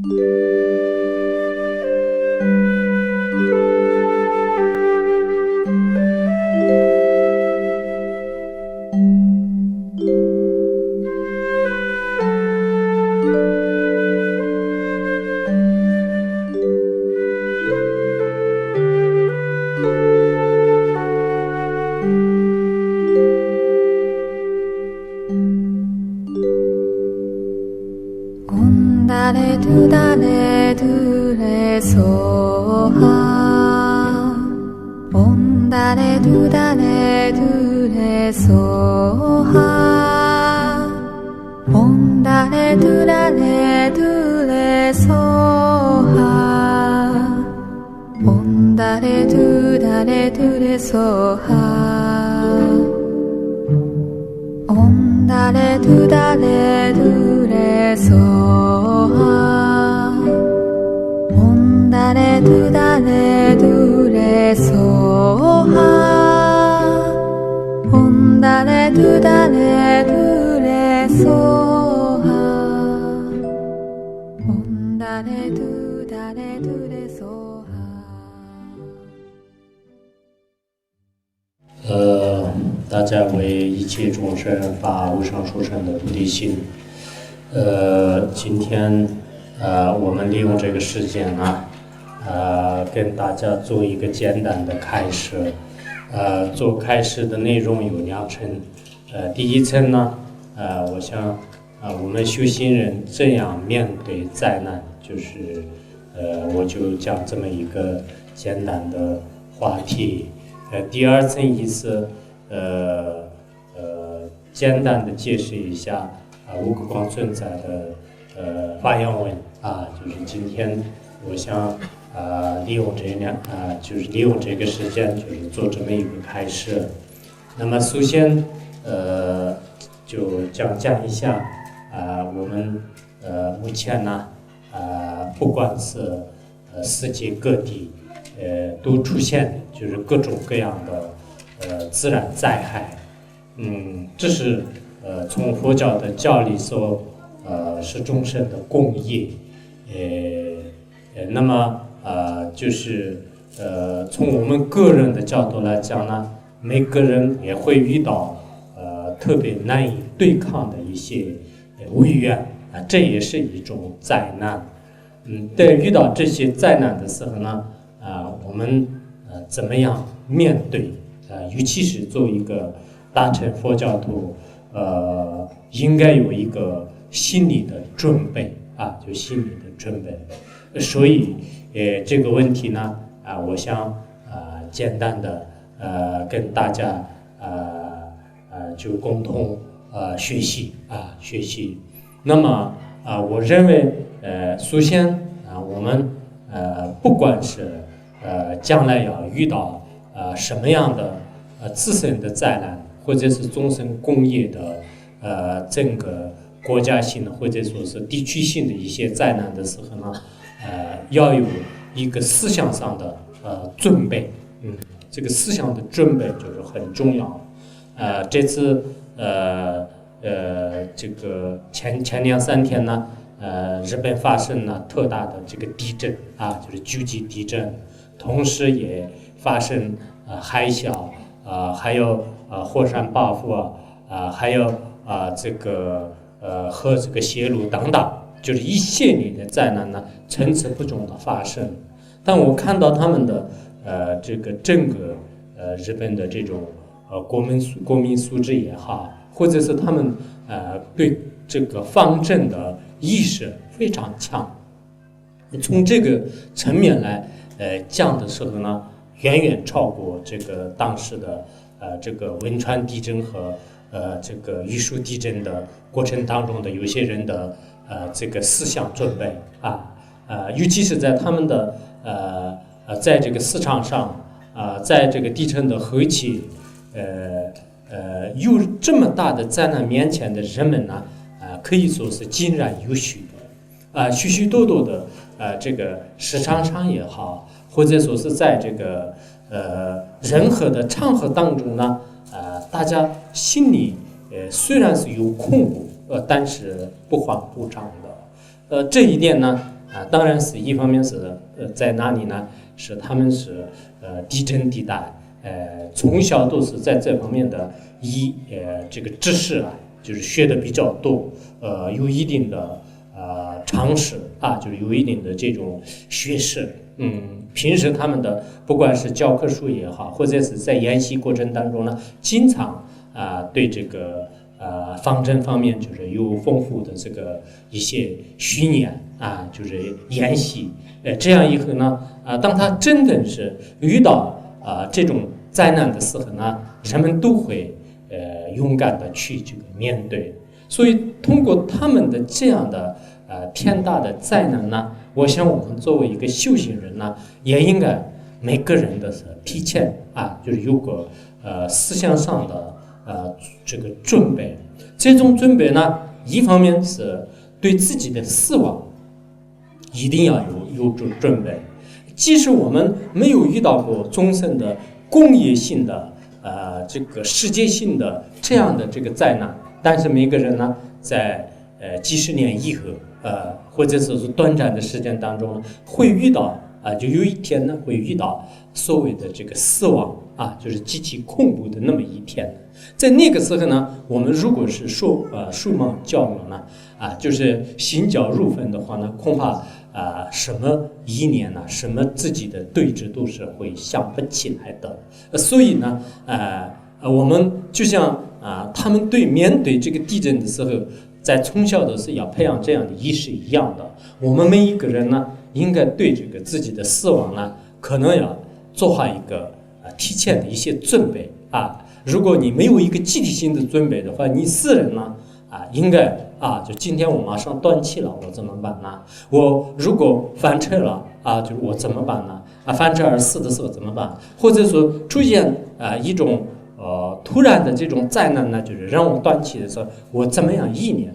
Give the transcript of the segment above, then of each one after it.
Ondare dudare dure soha Ondare dudare dure soha Ondare dudare dure soha Ondare dudare dure soha Ondare dudare dure soha Ondare dudare dure soha Ondare dudare dure soha Ondare dudare dure soha。大家为一切众生发无上殊胜的菩提心。今天我们利用这个时间呢，跟大家做一个简单的开示。做开示的内容有2层。第一层呢，我想我们修行人这样面对灾难，就是我就讲这么一个简单的话题。第2层意思，简单的解释一下无可光存在的发扬文就是今天我想利用就是利用这个时间，就是做这么一个开示。那么首先就讲一下我们目前呢不管是世界各地都出现就是各种各样的自然灾害。这是从佛教的教理说是众生的共业。那么就是从我们个人的角度来讲呢，每个人也会遇到特别难以对抗的一些危缘这也是一种灾难。在遇到这些灾难的时候呢，我们怎么样面对？尤其是作为一个大乘佛教徒，应该有一个心理的准备就心理的准备。所以这个问题呢，我想简单的跟大家就共同学习。那么我认为首先我们不管是将来要遇到什么样的自身的灾难，或者是众生共业的整个国家性的或者说是地区性的一些灾难的时候呢，要有一个思想上的准备。这个思想的准备就是很重要。这次这个前2-3天呢，日本发生了特大的这个地震就是9级地震，同时也发生海啸，还有火山爆发还有这个和这个泄露等等，就是一系列的灾难呢层出不穷的发生。但我看到他们的这个整个日本的这种国民素质也好，或者是他们对这个方正的意识非常强。从这个层面来讲的时候呢，远远超过这个当时的这个汶川地震和这个玉树地震的过程当中的有些人的这个思想准备尤其是在他们的在这个市场上在这个地震的后期有这么大的灾难面前的人们呢可以说是井然有序的许许多多的这个市场上也好，或者说是在这个任何的场合当中呢大家心里虽然是有恐怖但是不慌不张的。这一点呢当然是一方面是在哪里呢？是他们是地震地带，从小都是在这方面的这个知识啊，就是学的比较多，有一定的常识啊，就是有一定的这种学识。平时他们的不管是教科书也好，或者是在研习过程当中呢，经常对这个方针方面就是有丰富的这个一些训练啊，就是研习。这样以后呢，当他真的是遇到这种灾难的时候呢，人们都会勇敢的去这个面对。所以通过他们的这样的天大的灾难呢，我想我们作为一个修行人呢，也应该每个人的提前就是有个思想上的这个准备。这种准备呢，一方面是对自己的死亡一定要有准备，即使我们没有遇到过终身的工业性的这个世界性的这样的这个灾难，但是每个人呢，在几十年以后或者是短暂的时间当中会遇到就有一天呢会遇到所谓的这个死亡就是极其恐怖的那么一天。在那个时候呢，我们如果是数盲教育呢就是心焦如焚的话呢，恐怕什么意念呢，什么自己的对峙都是会想不起来的。所以呢我们就像他们面对这个地震的时候，在从小都是要培养这样的意识一样的，我们每一个人呢，应该对这个自己的死亡呢，可能要做好一个提前的一些准备如果你没有一个集体性的准备的话，你私人呢应该就今天我马上断气了，我怎么办呢？我如果翻车了就是我怎么办呢？翻车而死的时候怎么办？或者说出现一种突然的这种灾难呢，就是让我断气的时候，我怎么样意念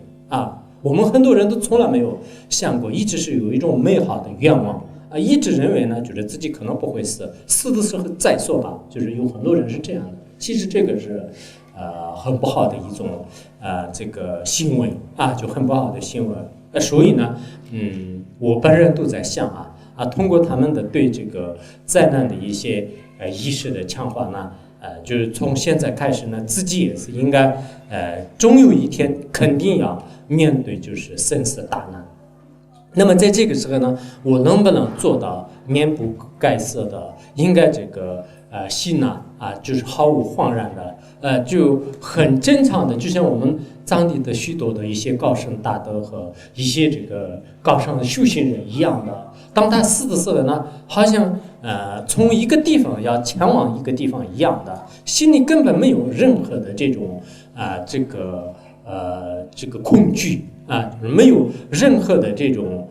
我们很多人都从来没有想过，一直是有一种美好的愿望一直认为呢，觉得自己可能不会死的时候再说吧，就是有很多人是这样的。其实这个是很不好的一种这个行为就很不好的行为。所以呢我本人都在想通过他们的对这个灾难的一些意识的强化呢，就是从现在开始呢，自己也是应该终有一天肯定要面对就是生死大难。那么在这个时候呢，我能不能做到面不改色的，应该这个心就是毫无慌然的就很正常的，就像我们藏地的许多的一些高僧大德和一些这个高尚的修行人一样的，当他死的时候呢，好像从一个地方要前往一个地方一样的，心里根本没有任何的这种这个恐惧没有任何的这种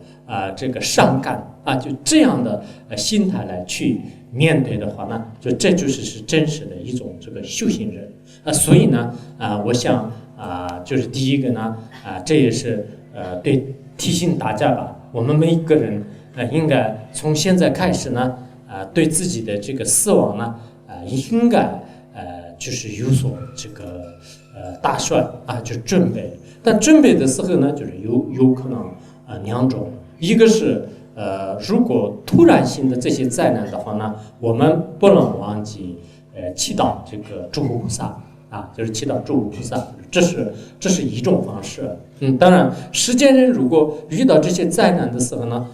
这个伤感就这样的心态来去面对的话呢，这就是真实的一种这个修行人所以呢我想就是第一个呢这也是对提醒大家吧，我们每一个人应该从现在开始呢对自己的这个死亡呢应该就是有所这个打算就准备。但准备的时候呢，就是有可能两种，一个是如果突然性的这些灾难的话呢，我们不能忘记祈祷这个诸佛菩萨就是祈祷诸佛菩萨，这是一种方式。当然世间人如果遇到这些灾难的时候呢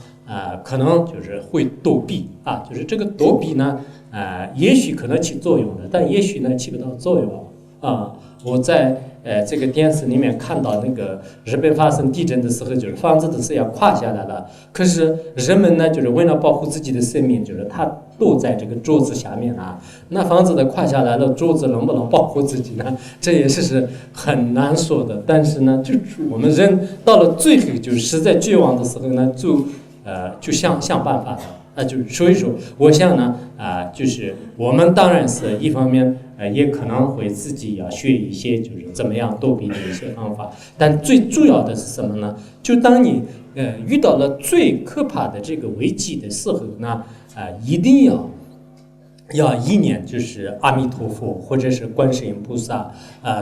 可能就是会躲避就是这个躲避呢也许可能起作用的，但也许呢起不到作用我在这个电视里面看到那个日本发生地震的时候，就是房子都是要垮下来了，可是人们呢就是为了保护自己的生命，就是他躲在这个桌子下面那房子的垮下来了，桌子能不能保护自己呢？这也是很难说的。但是呢，就我们人到了最后就是实在绝望的时候呢，就想办法的就是所以说，我想呢就是我们当然是一方面也可能会自己要学一些就是怎么样躲避的一些方法，但最主要的是什么呢？就当你遇到了最可怕的这个危机的时候呢一定要要意念就是阿弥陀佛或者是观世音菩萨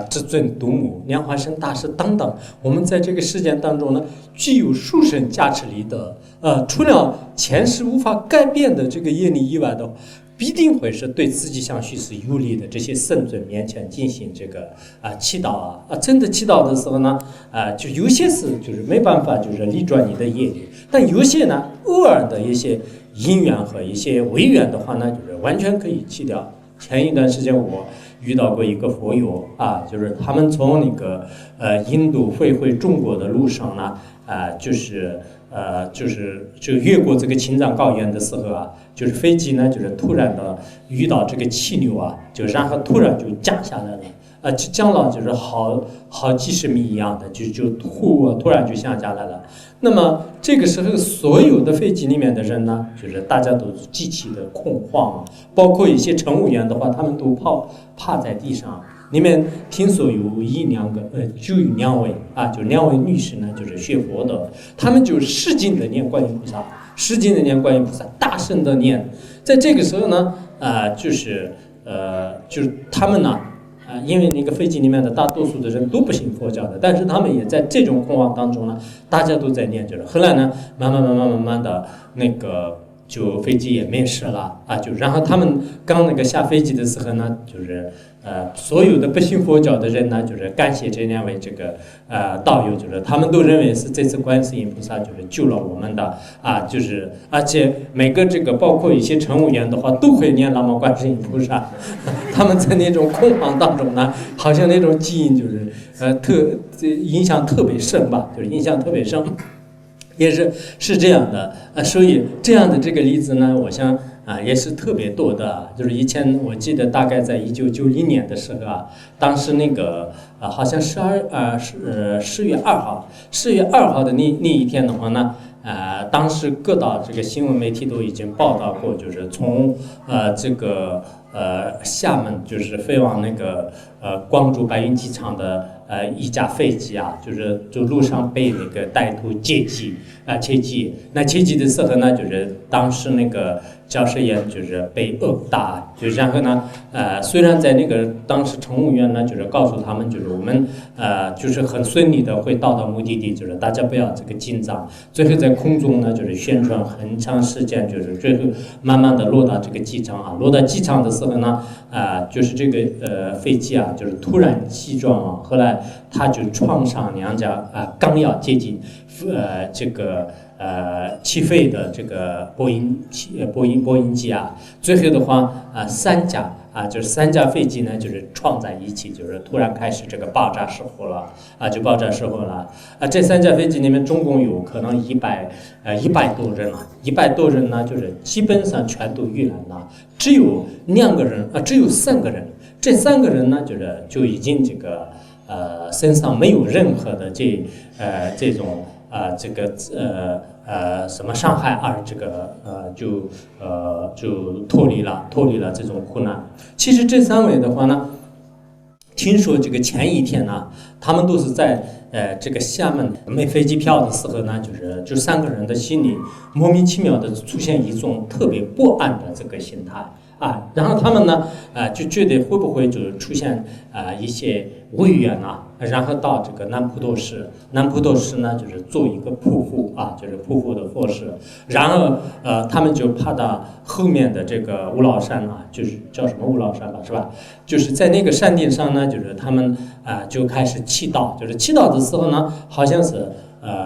至尊度母、莲花生大师等等，我们在这个世界当中呢，具有殊胜加持力的，除了前世无法改变的这个业力以外的，必定会是对自己相续是有利的。这些圣尊面前进行这个祈祷真的祈祷的时候呢，就有些事就是没办法，就是逆转你的业力，但有些呢，偶尔的一些因缘和一些违缘的话呢，就是完全可以去掉。前一段时间我遇到过一个佛友就是他们从那个印度回中国的路上呢，就越过这个青藏高原的时候就是飞机呢就是突然的遇到这个气流就然后突然就降下来了。就降了就是好几十米一样的，就突然就降下来了。那么这个时候，所有的飞机里面的人呢，就是大家都极其的恐慌包括一些乘务员的话，他们都趴在地上。里面听说有就有两位就两位女士呢，就是学佛的，他们就使劲的念观音菩萨，大声的念。在这个时候呢，就是他们呢。因为那个飞机里面的大多数的人都不信佛教的，但是他们也在这种恐慌当中呢，大家都在念后来呢，慢慢的那个就飞机也没事了然后他们刚那个下飞机的时候呢，就是所有的不信佛教的人呢，就是感谢这两位这个道友，就是他们都认为是这次观世音菩萨就是救了我们的就是而且每个这个包括一些乘务员的话都会念南无观世音菩萨，他们在那种恐慌当中呢，好像那种基因就是影响特别深吧，就是印象特别深。也是这样的所以这样的这个例子呢，我想也是特别多的。就是以前我记得大概在1991年的时候当时那个好像4月2号的那一天的话呢，当时各大这个新闻媒体都已经报道过，就是从这个厦门就是飞往那个广州白云机场的一架飞机就路上被那个歹徒劫机。那劫机的时候呢，就是当时那个驾驶员就是被殴打，然后呢，虽然在那个当时乘务员呢，就是告诉他们，就是我们就是很顺利的会到目的地，就是大家不要这个紧张。最后在空中呢，就是宣传很长时间，就是最后慢慢的落到这个机场落到机场的时候呢，就是这个飞机就是突然起撞后来他就撞上两架刚要接近这个起飞的这个波音机最后的话就是三架飞机呢，就是撞在一起，就是突然开始这个爆炸失火了这三架飞机里面总共有可能100多人100多人呢，就是基本上全都遇难了，只有3个人，这3个人呢，就已经这个身上没有任何的这种这个什么伤害这个就脱离了这种苦难。其实这3位的话呢，听说这个前一天呢，他们都是在这个厦门买飞机票的时候呢，就3个人的心里莫名其妙的出现一种特别不安的这个心态然后他们呢就觉得会不会就是出现一些违缘然后到这个南普陀寺呢，就是做一个匍匐就是匍匐的佛事，然后他们就爬到后面的这个五老山就是叫什么五老山吧，是吧？就是在那个山顶上呢，就是他们就开始祈祷，就是祈祷的时候呢，好像是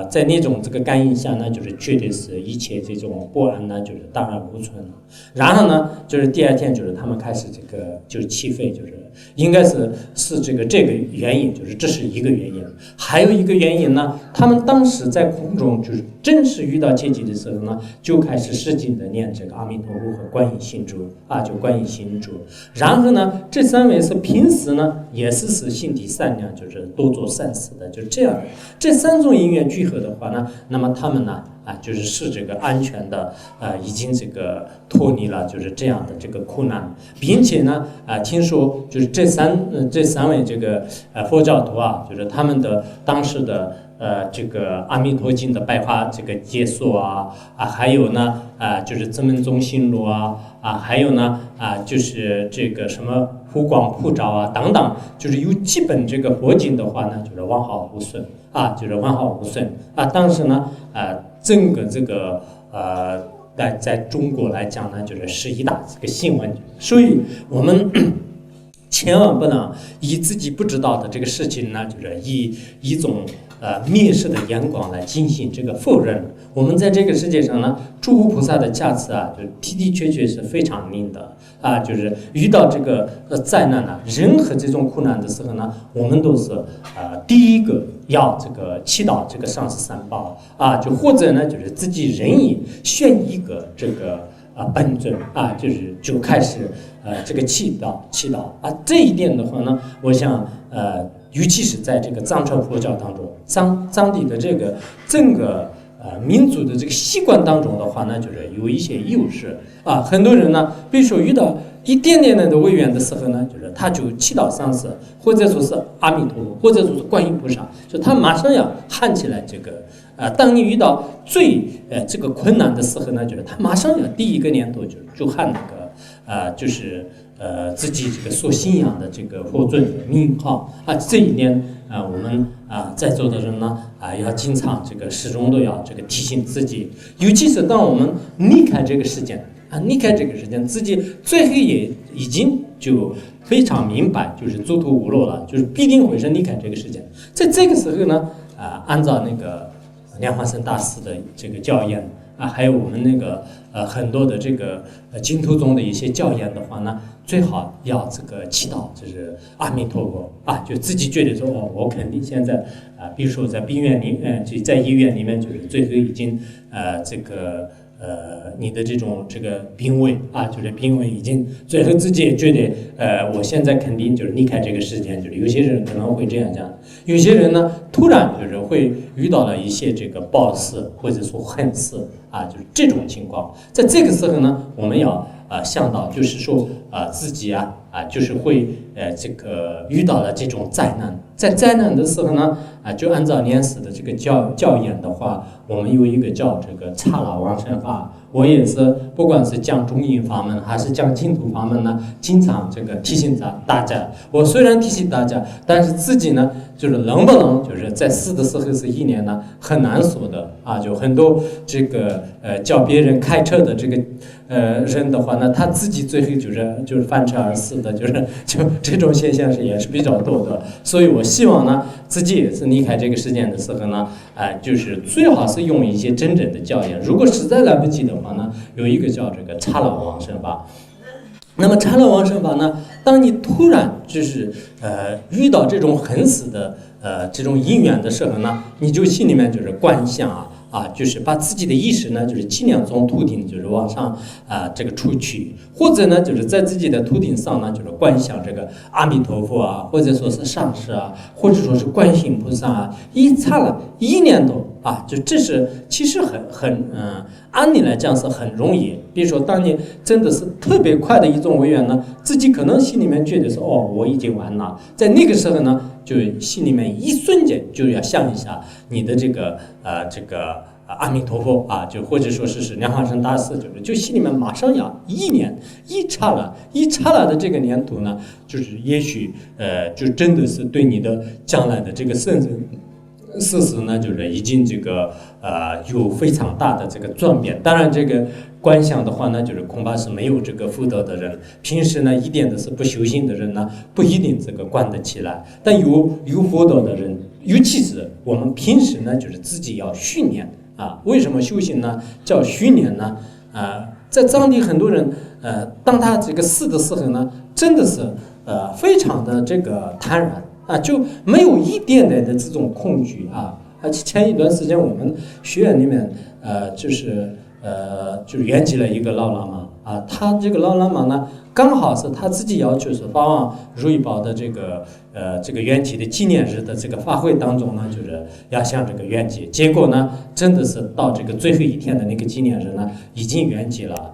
在那种这个感应下呢，就是绝对是一切这种不安呢，就是荡然无存了。然后呢，就是第2天，就是他们开始这个就是起飞，就是应该是这个原因，就是这是一个原因。还有一个原因呢，他们当时在空中就是真是遇到劫机的时候呢，就开始使劲的念这个阿弥陀佛和观音心咒就观音心咒。然后呢，这3位是平时呢也是心地善良，就是多做善事的，就是这样的。这3种因缘聚合的话呢，那么他们呢就是这个安全的已经这个脱离了就是这样的这个苦难，并且呢听说就是这三位这个佛教徒就是他们的当时的这个阿弥陀经的白话这个解说还有呢就是真门中心录还有呢就是这个什么普光普照等等，就是有基本这个佛经的话呢，就是完好无损就是完好无损但是呢整个这个在中国来讲呢，就是是一大这个新闻，所以我们千万不能以自己不知道的这个事情呢，就是以一种蔑视的眼光来进行这个否认。我们在这个世界上呢，诸佛菩萨的加持就的确是非常灵的就是遇到这个灾难呢，任何这种苦难的时候呢，我们都是第一个要这个祈祷这个上师三宝就或者呢，就是自己任意选一个这个本尊就开始这个祈祷这一点的话呢，我想尤其是在这个藏传佛教当中，藏地的这个整个民族的这个习惯当中的话呢，就是有一些优势很多人呢，比如说遇到一点点的违缘的时候呢，就是他就祈祷上师，或者说是阿弥陀佛，或者说是观音菩萨，就他马上要喊起来这个当你遇到最这个困难的时候呢，就是他马上要第一个念头就喊那个就是自己这个所信仰的这个佛尊的名号这一点我们在座的人呢要经常这个始终都要这个提醒自己，尤其是当我们离开这个世界自己最后也已经就非常明白，就是走投无路了，就是必定会是离开这个世界。在这个时候呢按照那个莲花生大师的这个教言还有我们那个很多的这个净土宗的一些教言的话呢，最好要这个祈祷，就是阿弥陀佛就自己觉得说我肯定现在比如说在病院里就在医院里面，就是最后已经这个你的这种这个病危就是病危已经最后自己也觉得我现在肯定就是离开这个世界，就是有些人可能会这样讲，有些人呢突然就是会遇到了一些这个暴事或者说横事就是这种情况，在这个时候呢，我们要想到就是说自己就是会这个遇到了这种灾难，在灾难的时候呢就按照莲师的这个教言的话，我们有一个叫这个刹那往生法。我也是不管是讲中印法门还是讲净土法门呢，经常这个提醒大家。我虽然提醒大家，但是自己呢就是能不能就是在死的时候是一年呢，很难说的就很多这个教别人开车的这个人的话呢，他自己最后就是翻车而死的，就这种现象也是比较多的。所以我希望呢，自己也是离开这个世界的时候呢就是最好是用一些真正的教言，如果实在来不及的话呢，有一个叫这个刹那往生法。那么刹那往生法呢，当你突然就是遇到这种很死的这种因缘的时候呢，你就心里面就是观想就是把自己的意识呢，就是尽量从头顶就是往上这个出去，或者呢就是在自己的头顶上呢，就是观想这个阿弥陀佛或者说是上师或者说是观世音菩萨一刹那一念头就这是其实很按理来讲是很容易。比如说当你真的是特别快的一种违缘呢，自己可能心里面觉得说我已经完了，在那个时候呢，就心里面一瞬间就要想一下你的这个阿弥陀佛就或者说是莲花生大师，就心里面马上要一念一刹那的这个念头呢，就是也许就真的是对你的将来的这个生人事实呢，就是已经这个有非常大的这个转变。当然这个观想的话呢，就是恐怕是没有这个福德的人，平时呢一点都是不修行的人呢，不一定这个观得起来。但有福德的人，尤其是我们平时呢，就是自己要训练为什么修行呢叫训练呢在藏地很多人当他这个死的时候呢，真的是非常的这个坦然就没有一点点的这种恐惧前一段时间我们学院里面就是圆寂了一个老喇嘛他这个老喇嘛呢，刚好是他自己要求是法王如意宝的这个圆寂的纪念日的这个法会当中呢，就是要向这个圆寂，结果呢真的是到这个最后一天的那个纪念日呢，已经圆寂了。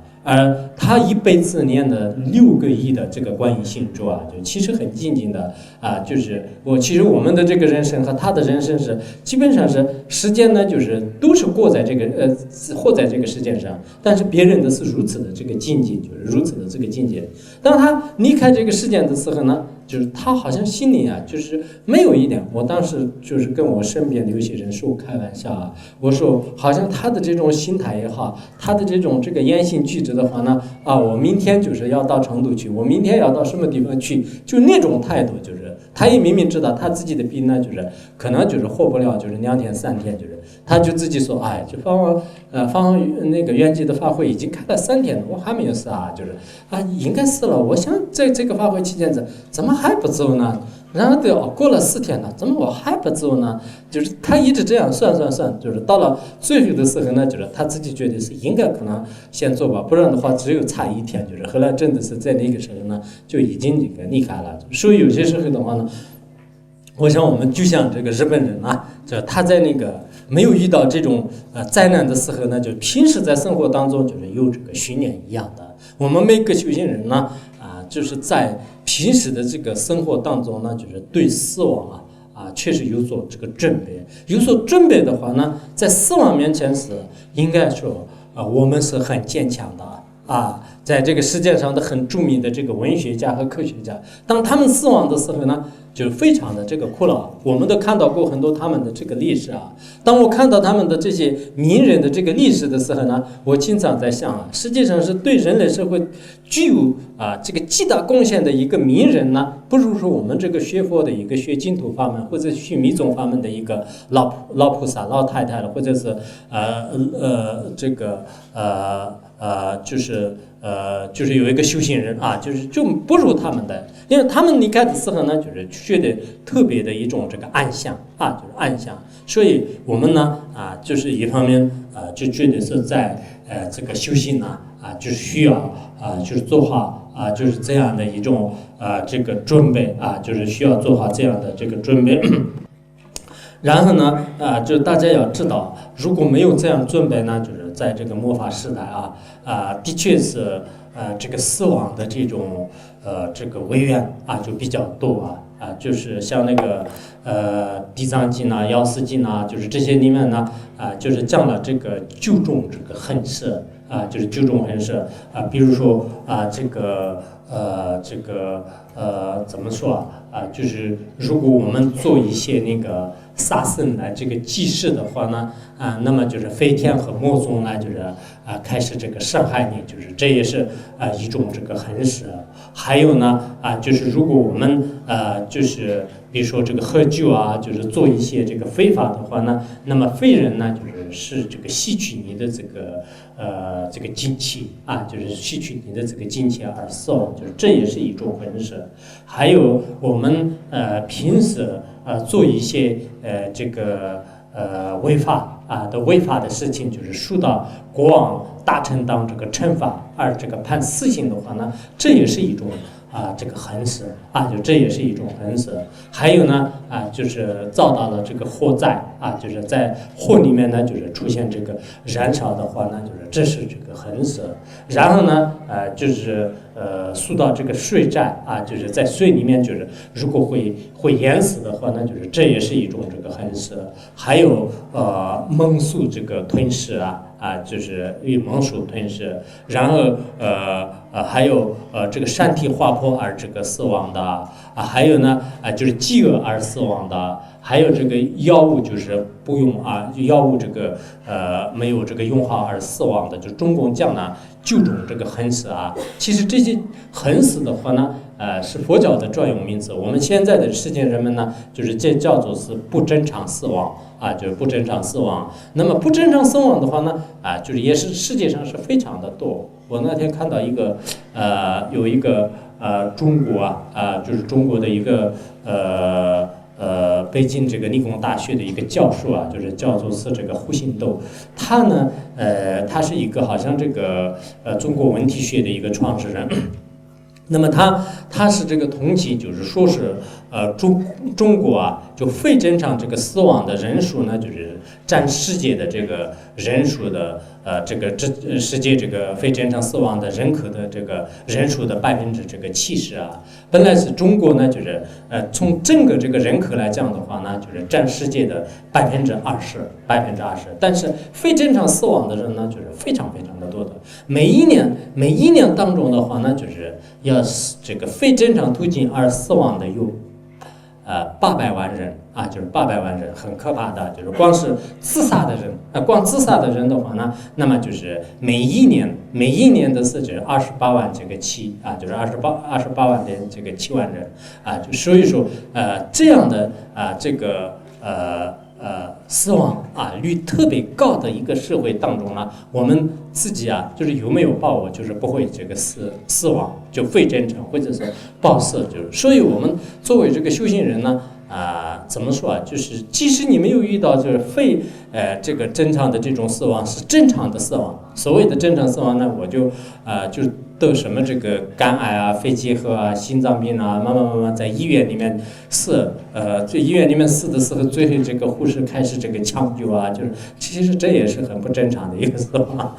他一辈子念了6个亿的这个观音心咒啊，就其实很静静的啊，就是其实我们的这个人生和他的人生是基本上是时间呢，就是都是活在这个世界上，但是别人的是如此的这个境界，就是如此的这个境界。当他离开这个世界的时候呢，就是他好像心里啊，就是没有一点。我当时就是跟我身边的有些人说开玩笑啊，我说好像他的这种心态也好，他的这种这个言行举止的话呢，我明天就是要到成都去，我明天要到什么地方去，就那种态度，就是他也明明知道他自己的病呢，就是可能就是活不了，就是2天3天，就是他就自己说，哎，就那个圆寂的法会已经开了3天了，我还没有死啊，就是应该死了。我想在这个法会期间怎么还不走呢？然后过了4天了，怎么我还不走呢？就是他一直这样算，就是到了最后的时候呢，就是他自己觉得是应该可能先走吧，不然的话只有差1天，就是后来真的是在那个时候呢就已经这个离开了。所以有些时候的话呢，我想我们就像这个日本人啊，就他在那个没有遇到这种灾难的时候呢，就平时在生活当中就是有这个训练一样的。我们每个修行人呢，就是在平时的这个生活当中呢，就是对死亡确实有所这个准备。有所准备的话呢，在死亡面前是应该说我们是很坚强的在这个世界上的很著名的这个文学家和科学家，当他们死亡的时候呢，就非常的这个苦恼。我们都看到过很多他们的这个历史当我看到他们的这些名人的这个历史的时候呢，我经常在想实际上是对人类社会具有这个极大贡献的一个名人呢，不如说我们这个学佛的一个学净土法门或者学密宗法门的一个老菩萨、老太太了，或者是就是有一个修行人就不如他们的，因为他们离开的时候呢，就是觉得特别的一种这个暗香就是暗香。所以我们呢就是一方面就觉得是在这个修行呢就是需要就是做好就是这样的一种这个准备就是需要做好这样的这个准备。然后呢就大家要知道，如果没有这样准备呢，就是在这个末法时代的确是这个死亡的这种这个违愿就比较多就是像那个地藏经药师经就是这些里面呢就是讲了这个9种这个恒舍就是9种恒舍比如说怎么说就是如果我们做一些那个杀生来这个祭祀的话呢那么就是飞天和魔宗呢就是开始这个伤害你，就是这也是一种这个恒舍。还有呢就是如果我们就是比如说这个喝酒就是做一些这个非法的话呢，那么非人呢就是这个吸取你的这个精气就是吸取你的这个精气而死亡，就是这也是一种恒舍。还有我们平时做一些这个违法的事情，就是受到国王大臣当这个惩罚而这个判死刑的话呢，这也是一种这个恒舍就这也是一种恒舍。还有呢就是遭到了这个火灾就是在火里面呢就是出现这个燃烧的话呢，就是这是这个恒舍。然后呢就是受到这个水灾就是在水里面就是如果会淹死的话呢，就是这也是一种这个恒舍。还有猛兽这个吞噬就是与猛兽吞噬。然后还有这个山体滑坡而这个死亡的还有呢就是饥饿而死亡的，还有这个药物就是不用药物这个没有这个用好而死亡的，就中共讲了9种这个恒舍其实这些恒舍的话呢是佛教的专用名词。我们现在的世间人们呢，就是这叫做是不正常死亡就是不正常死亡。那么不正常死亡的话呢就是也是世界上是非常的多。我那天看到一个有一个中国就是中国的一个北京这个理工大学的一个教授就是叫做是这个胡杏豆。他呢他是一个好像这个中国文体学的一个创始人。那么它是这个统计，就是说是中国啊，就非正常这个死亡的人数呢，就是占世界的这个人数的世界这个非正常死亡的人口的这个人数的70%啊。本来是中国呢，就是从整个这个人口来讲的话呢，就是占世界的20%，但是非正常死亡的人呢，就是非常非常的多的。每一年当中的话呢，就是要这个非正常途径而死亡的有800万人啊，就是800万人，很可怕的。就是光是自杀的人，光自杀的人的话呢，那么就是每一年的是这28万这个7啊，就是28万的这个7万人啊，就所以说这样的这个死亡率特别高的一个社会当中呢，我们自己就是有没有把握，就是不会这个死亡就非正常，或者是爆死，就是所以我们作为这个修行人呢，怎么说就是即使你没有遇到就是非这个正常的这种死亡，是正常的死亡。所谓的正常死亡呢，我就得什么这个肝癌肺结核心脏病慢慢在医院里面死，在医院里面死的时候，最后这个护士开始这个抢救就是其实这也是很不正常的一个死亡，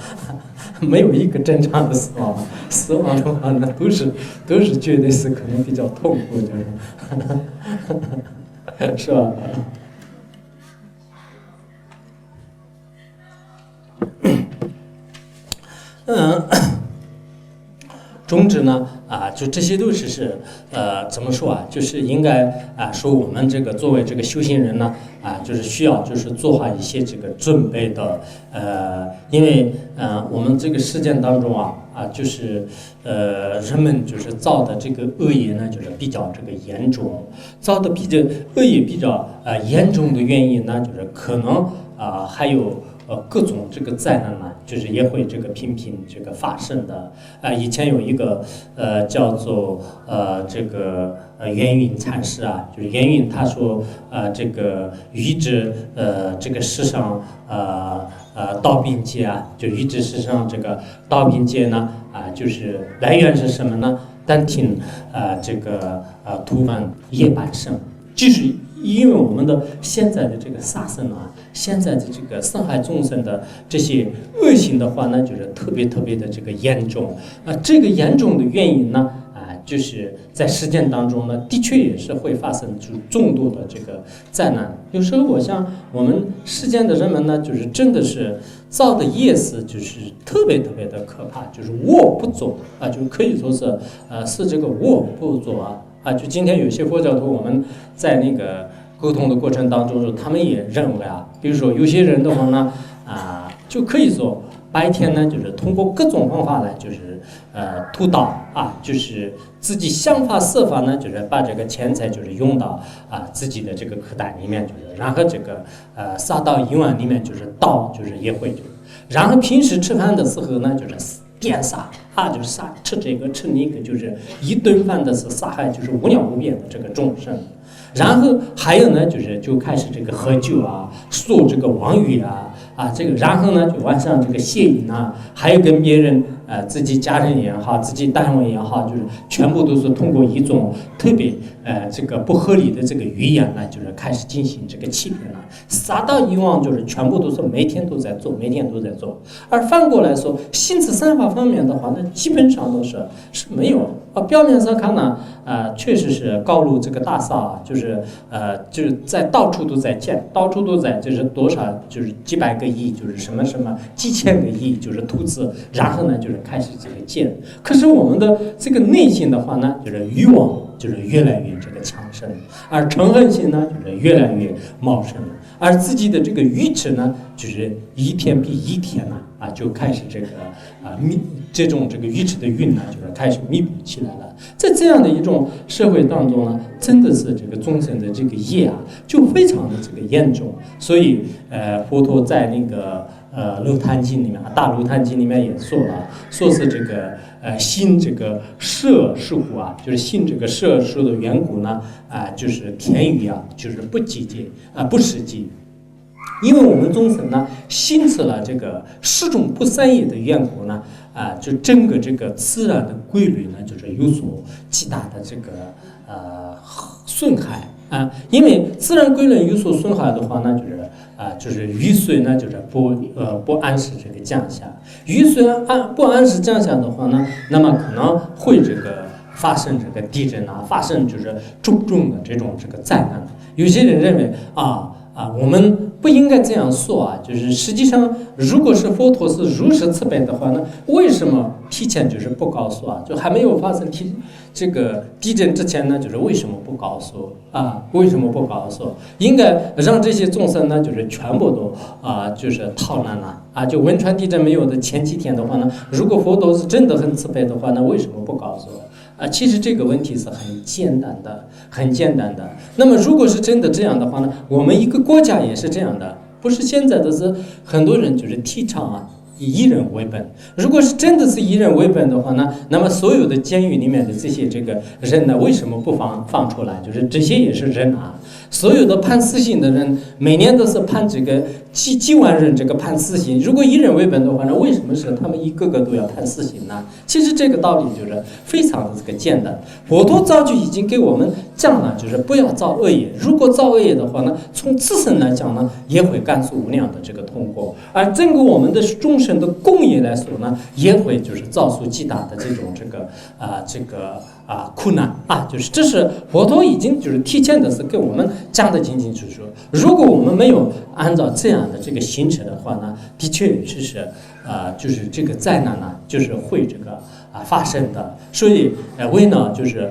没有一个正常的死亡。死亡的话呢，都是绝对是可能比较痛苦，就是是吧？总之呢，就这些都是怎么说就是应该说我们这个作为这个修行人呢，就是需要就是做好一些这个准备的，因为我们这个事件当中就是人们就是造的这个恶业呢，就是比较这个严重，造的比这恶业比较严重的原因呢，就是可能还有各种这个灾难呢，就是也会这个频频这个发生的。以前有一个叫做这个圆云禅师就是圆云他说这个预知这个世上道并界就预知世上这个道并界呢就是来源是什么呢？单听这个土番业半生，就是因为我们的现在的这个杀生现在的这个伤害众生的这些恶行的话呢，就是特别的这个严重。这个严重的原因呢，就是在实践当中呢，的确也是会发生出众多的这个灾难。有时候我想，我们世间的人们呢，就是真的是造的业是就是特别的可怕，就是我不做就可以说是是这个我不做就今天有些佛教徒，我们在那个沟通的过程当中，他们也认为比如说有些人的话呢，就可以说白天呢，就是通过各种方法来，就是图道就是自己想法设法呢，就是把这个钱财就是用到自己的这个口袋里面，就是然后这个撒到一碗里面，就是倒就是也会然后平时吃饭的时候呢，就是点杀就是杀吃这个吃那个，就是一顿饭的是杀害就是无量无边的这个众生。然后还有呢，就开始这个喝酒说这个妄语这个然后呢就晚上这个邪淫还有跟别人自己家人也好，自己单位也好，就是全部都是通过一种特别这个不合理的这个语言呢，就是开始进行这个欺骗撒到以往就是全部都是每天都在做。而反过来说，心慈善法方面的话，那基本上都是没有。表面上看呢，确实是高楼这个大厦就是在到处都在建，到处都在就是多少就是几百个亿，就是什么几千个亿就是投资，然后呢就是开始这个建。可是我们的这个内心的话呢，就是欲望就是越来越这个强盛，而嗔恨心呢就是越来越茂盛，而自己的这个愚痴呢，就是一天比一天就开始这个这种这个愚痴的运呢，就是开始弥补起来了。在这样的一种社会当中呢，真的是这个众生的这个业就非常的这个严重。所以佛陀在那个楼坛经里面大楼坛经里面也说了，说是这个信这个摄受故就是信这个摄受的缘故呢就是田语就是不积极不实际。因为我们众生呢，信持了这个10种不善业的缘故呢，就整个这个自然的规律呢，就是有所极大的这个损害啊。因为自然规律有所损害的话呢，就是雨水呢，就是不按时这个降下。雨水不按时降下的话呢，那么可能会这个发生这个地震发生就是重重的这种这个灾难。有些人认为我们不应该这样说就是实际上，如果是佛陀是如实慈悲的话呢，为什么提前就是不告诉就还没有发生这个地震之前呢，就是为什么不告诉为什么不告诉？应该让这些众生呢，就是全部都就是逃难了就汶川地震没有的前几天的话呢，如果佛陀是真的很慈悲的话呢，为什么不告诉？其实这个问题是很简单的。那么如果是真的这样的话呢，我们一个国家也是这样的，不是现在的是很多人就是提倡以一人为本。如果是真的是以人为本的话呢，那么所有的监狱里面的这些这个人呢，为什么不放出来？就是这些也是人所有的判死刑的人，每年都是判这个几万人这个判死刑。如果以人为本的话呢，为什么是他们一个个都要判死刑呢？其实这个道理就是非常的这个简单。佛陀早就已经给我们讲了，就是不要造恶业。如果造恶业的话呢，从自身来讲呢，也会感受无量的这个痛苦；而整个我们的众生的共业来说呢，也会就是造出极大的这种苦难就是这是佛陀已经就是提前的是给我们讲得清清楚楚。如果我们没有按照这样的这个行程的话呢，的确就是这个灾难呢，就是会这个发生的。所以为呢就是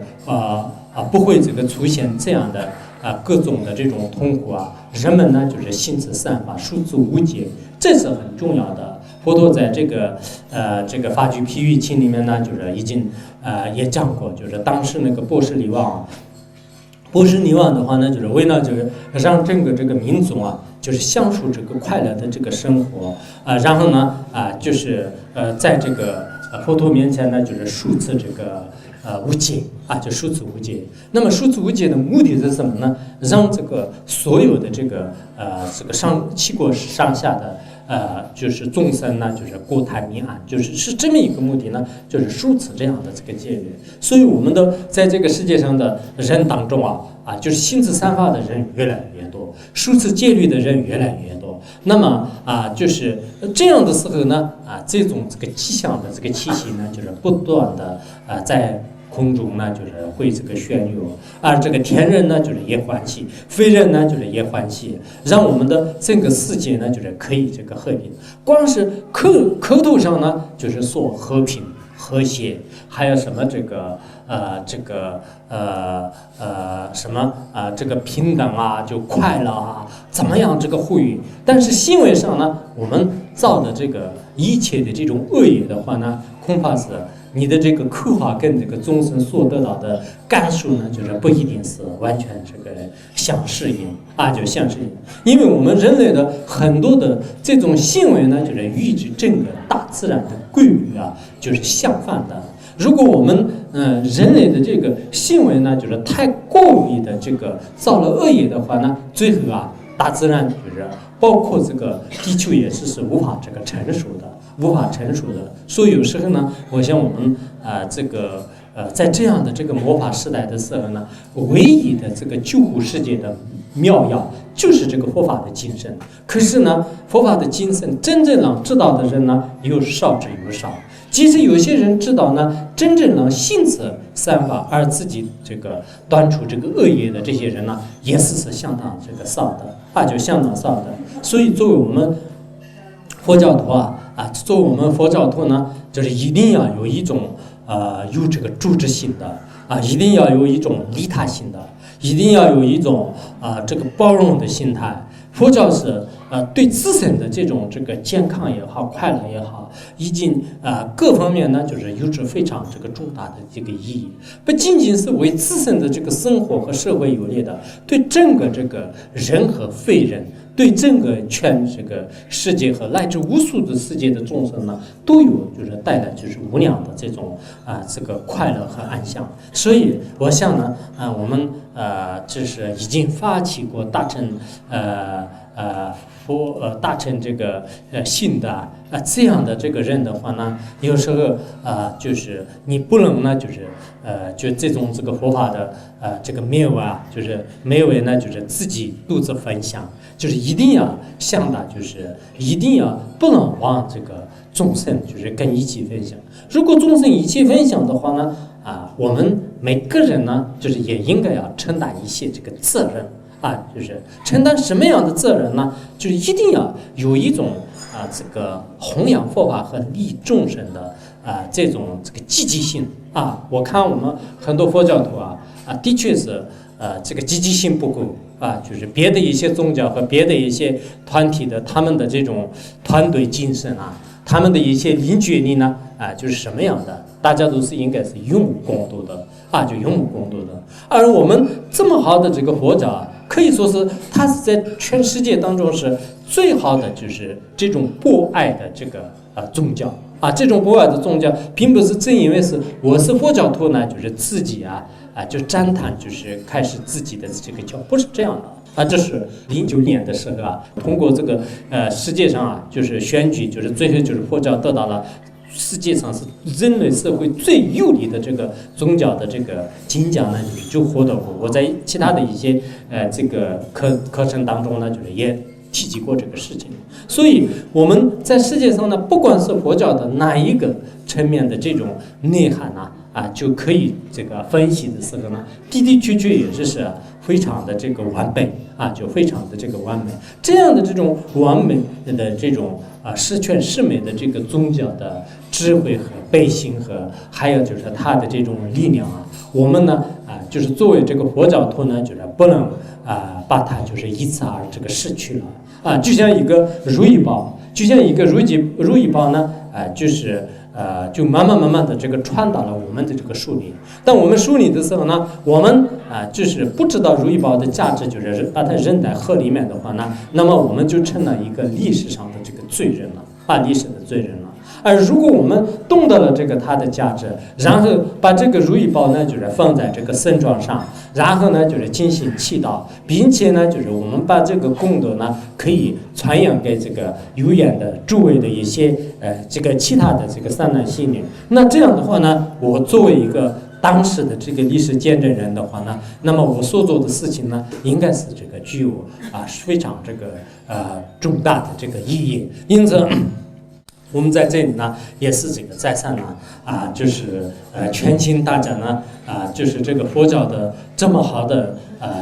不会这个出现这样的各种的这种痛苦人们呢就是心慈善法，数之无尽，这是很重要的。佛陀在这个法句譬喻经里面呢，就是已经也讲过，就是当时那个波斯匿王的话呢，就是为了就是让整个这个民族就是享受这个快乐的这个生活然后呢就是在这个佛陀面前呢，就是数次这个无戒就数次无戒。那么数次无戒的目的是什么呢？让这个所有的这个七国上下的就是众生呢，就是国泰民安，是这么一个目的呢，就是如此这样的这个戒律。所以我们的在这个世界上的人当中就是心慈善法的人越来越多，如此戒律的人越来越多。那么就是这样的时候呢这种这个吉祥的这个气息呢，就是不断的在空中呢，就是会这个旋流，而这个天人呢，就是也欢喜，非人呢，就是也欢喜，让我们的整个世界呢，就是可以这个和平。光是口头上呢，就是说和平、和谐，还有什么这个这个平等就快乐怎么样这个呼吁？但是行为上呢，我们造的这个一切的这种恶业的话呢，恐怕是你的这个口话跟这个众生所得到的感受呢，就是不一定是完全这个相适应就相适应。因为我们人类的很多的这种行为呢，就是与整个大自然的规律就是相反的。如果我们人类的这个行为呢，就是太过于的这个造了恶业的话呢，最后大自然就是包括这个地球也是无法这个承受的。所以有时候呢，我想我们在这样的这个魔法时代的时候呢，唯一的这个救护世界的妙药就是这个佛法的精神。可是呢，佛法的精神真正能知道的人呢，又少之又少。即使有些人知道呢，真正能信此善法而自己这个断除这个恶业的这些人呢，也是相当这个少的就相当少的。所以作为我们佛教徒作为我们佛教徒呢，就是一定要有一种有这个组织性的一定要有一种利他性的，一定要有一种这个包容的心态。佛教是对自身的这种这个健康也好，快乐也好，已经各方面呢，就是有着非常这个重大的这个意义，不仅仅是为自身的这个生活和社会有利的，对整个这个人和非人，对整个全这个世界和乃至无数的世界的众生呢，都有就是带来就是无量的这种这个快乐和安详。所以我想呢我们就是已经发起过大乘达成这个信的这样的这个人的话呢，有时候就是你不能呢就是就这种这个佛法的这个没有就是没有呢就是自己独自分享，就是一定要想的就是一定要不能忘这个众生就是跟一起分享。如果众生一起分享的话呢我们每个人呢就是也应该要承担一些这个责任。就是承担什么样的责任呢？就是一定要有一种这个弘扬佛法和利益众生的这种这个积极性我看我们很多佛教徒的确是这个积极性不够就是别的一些宗教和别的一些团体的他们的这种团队精神他们的一些凝聚力呢就是什么样的？大家都是应该是有目共睹的就有目共睹的。而我们这么好的这个佛教可以说是它是在全世界当中是最好的，就是这种博爱的这个宗教这种博爱的宗教，并不是正因为是我是佛教徒呢，就是自己就赞叹就是开始自己的这个教，不是这样的这是09年的时候通过这个世界上就是选举，就是最后就是佛教得到了世界上是人类社会最有利的这个宗教的这个金奖呢，就获得过。我在其他的一些这个课程当中呢，就是也提及过这个事情。所以我们在世界上呢，不管是佛教的哪一个层面的这种内涵就可以这个分析的时候呢，的确也是非常的这个完美就非常的这个完美。这样的这种完美的这种十全十美的这个宗教的智慧和悲心和还有就是它的这种力量我们呢就是作为这个佛教徒呢，就是不能把它就是一次而这个失去了就像一个如意宝，如意宝呢就是就慢慢的这个传到了我们的这个树林。当我们树林的时候呢，我们就是不知道如意宝的价值，就是把它扔在河里面的话呢，那么我们就成了一个历史上的这个罪人了历史的罪人了。而如果我们懂得了这个它的价值，然后把这个如意宝呢，就是放在这个圣状上，然后呢就是进行祈祷，并且呢就是我们把这个功德呢可以传扬给这个有缘的诸位的一些这个其他的这个善男信女。那这样的话呢，我作为一个当时的这个历史见证人的话呢，那么我所做的事情呢，应该是这个具有非常这个重大的这个意义。因此我们在这里呢，也是这个再三呢就是劝请大家呢就是这个佛教的这么好的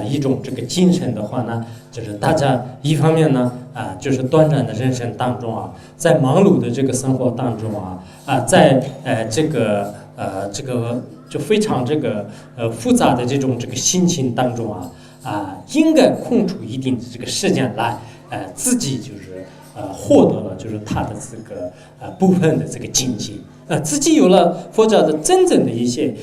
一种这个精神的话呢，就是大家一方面呢就是短暂的人生当中在忙碌的这个生活当中在这个就非常这个复杂的这种这个心情当中应该空出一定的这个时间来自己就是获得了就是他的这个部分的这个境界自己有了佛教的真正的一些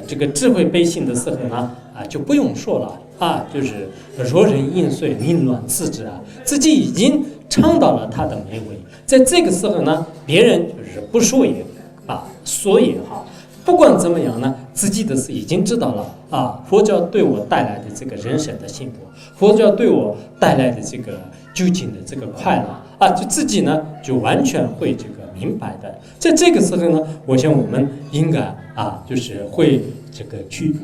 这个智慧悲心的时候呢就不用说了就是若人应遂凌乱自治自己已经尝到了他的美味。在这个时候呢，别人就是不说也说也好，不管怎么样呢，自己的是已经知道了佛教对我带来的这个人生的幸福，佛教对我带来的这个究竟的这个快乐就自己呢就完全会这个明白的。在这个时候呢，我想我们应该就是会这个去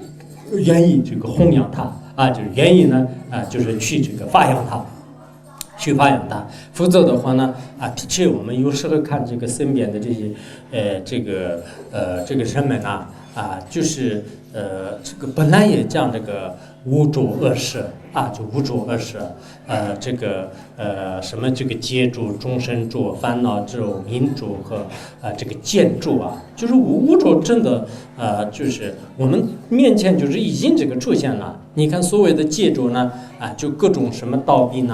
愿意这个弘扬它就是愿意呢就是去这个发扬它。否则的话呢的确我们有时候看这个身边的这些这个人们就是这个本来也讲这个污浊恶事就污浊恶事这个什么这个劫浊、众生浊、烦恼浊、名浊和这个见浊就是污浊真的就是我们面前就是已经这个出现了。你看所谓的劫浊呢就各种什么盗病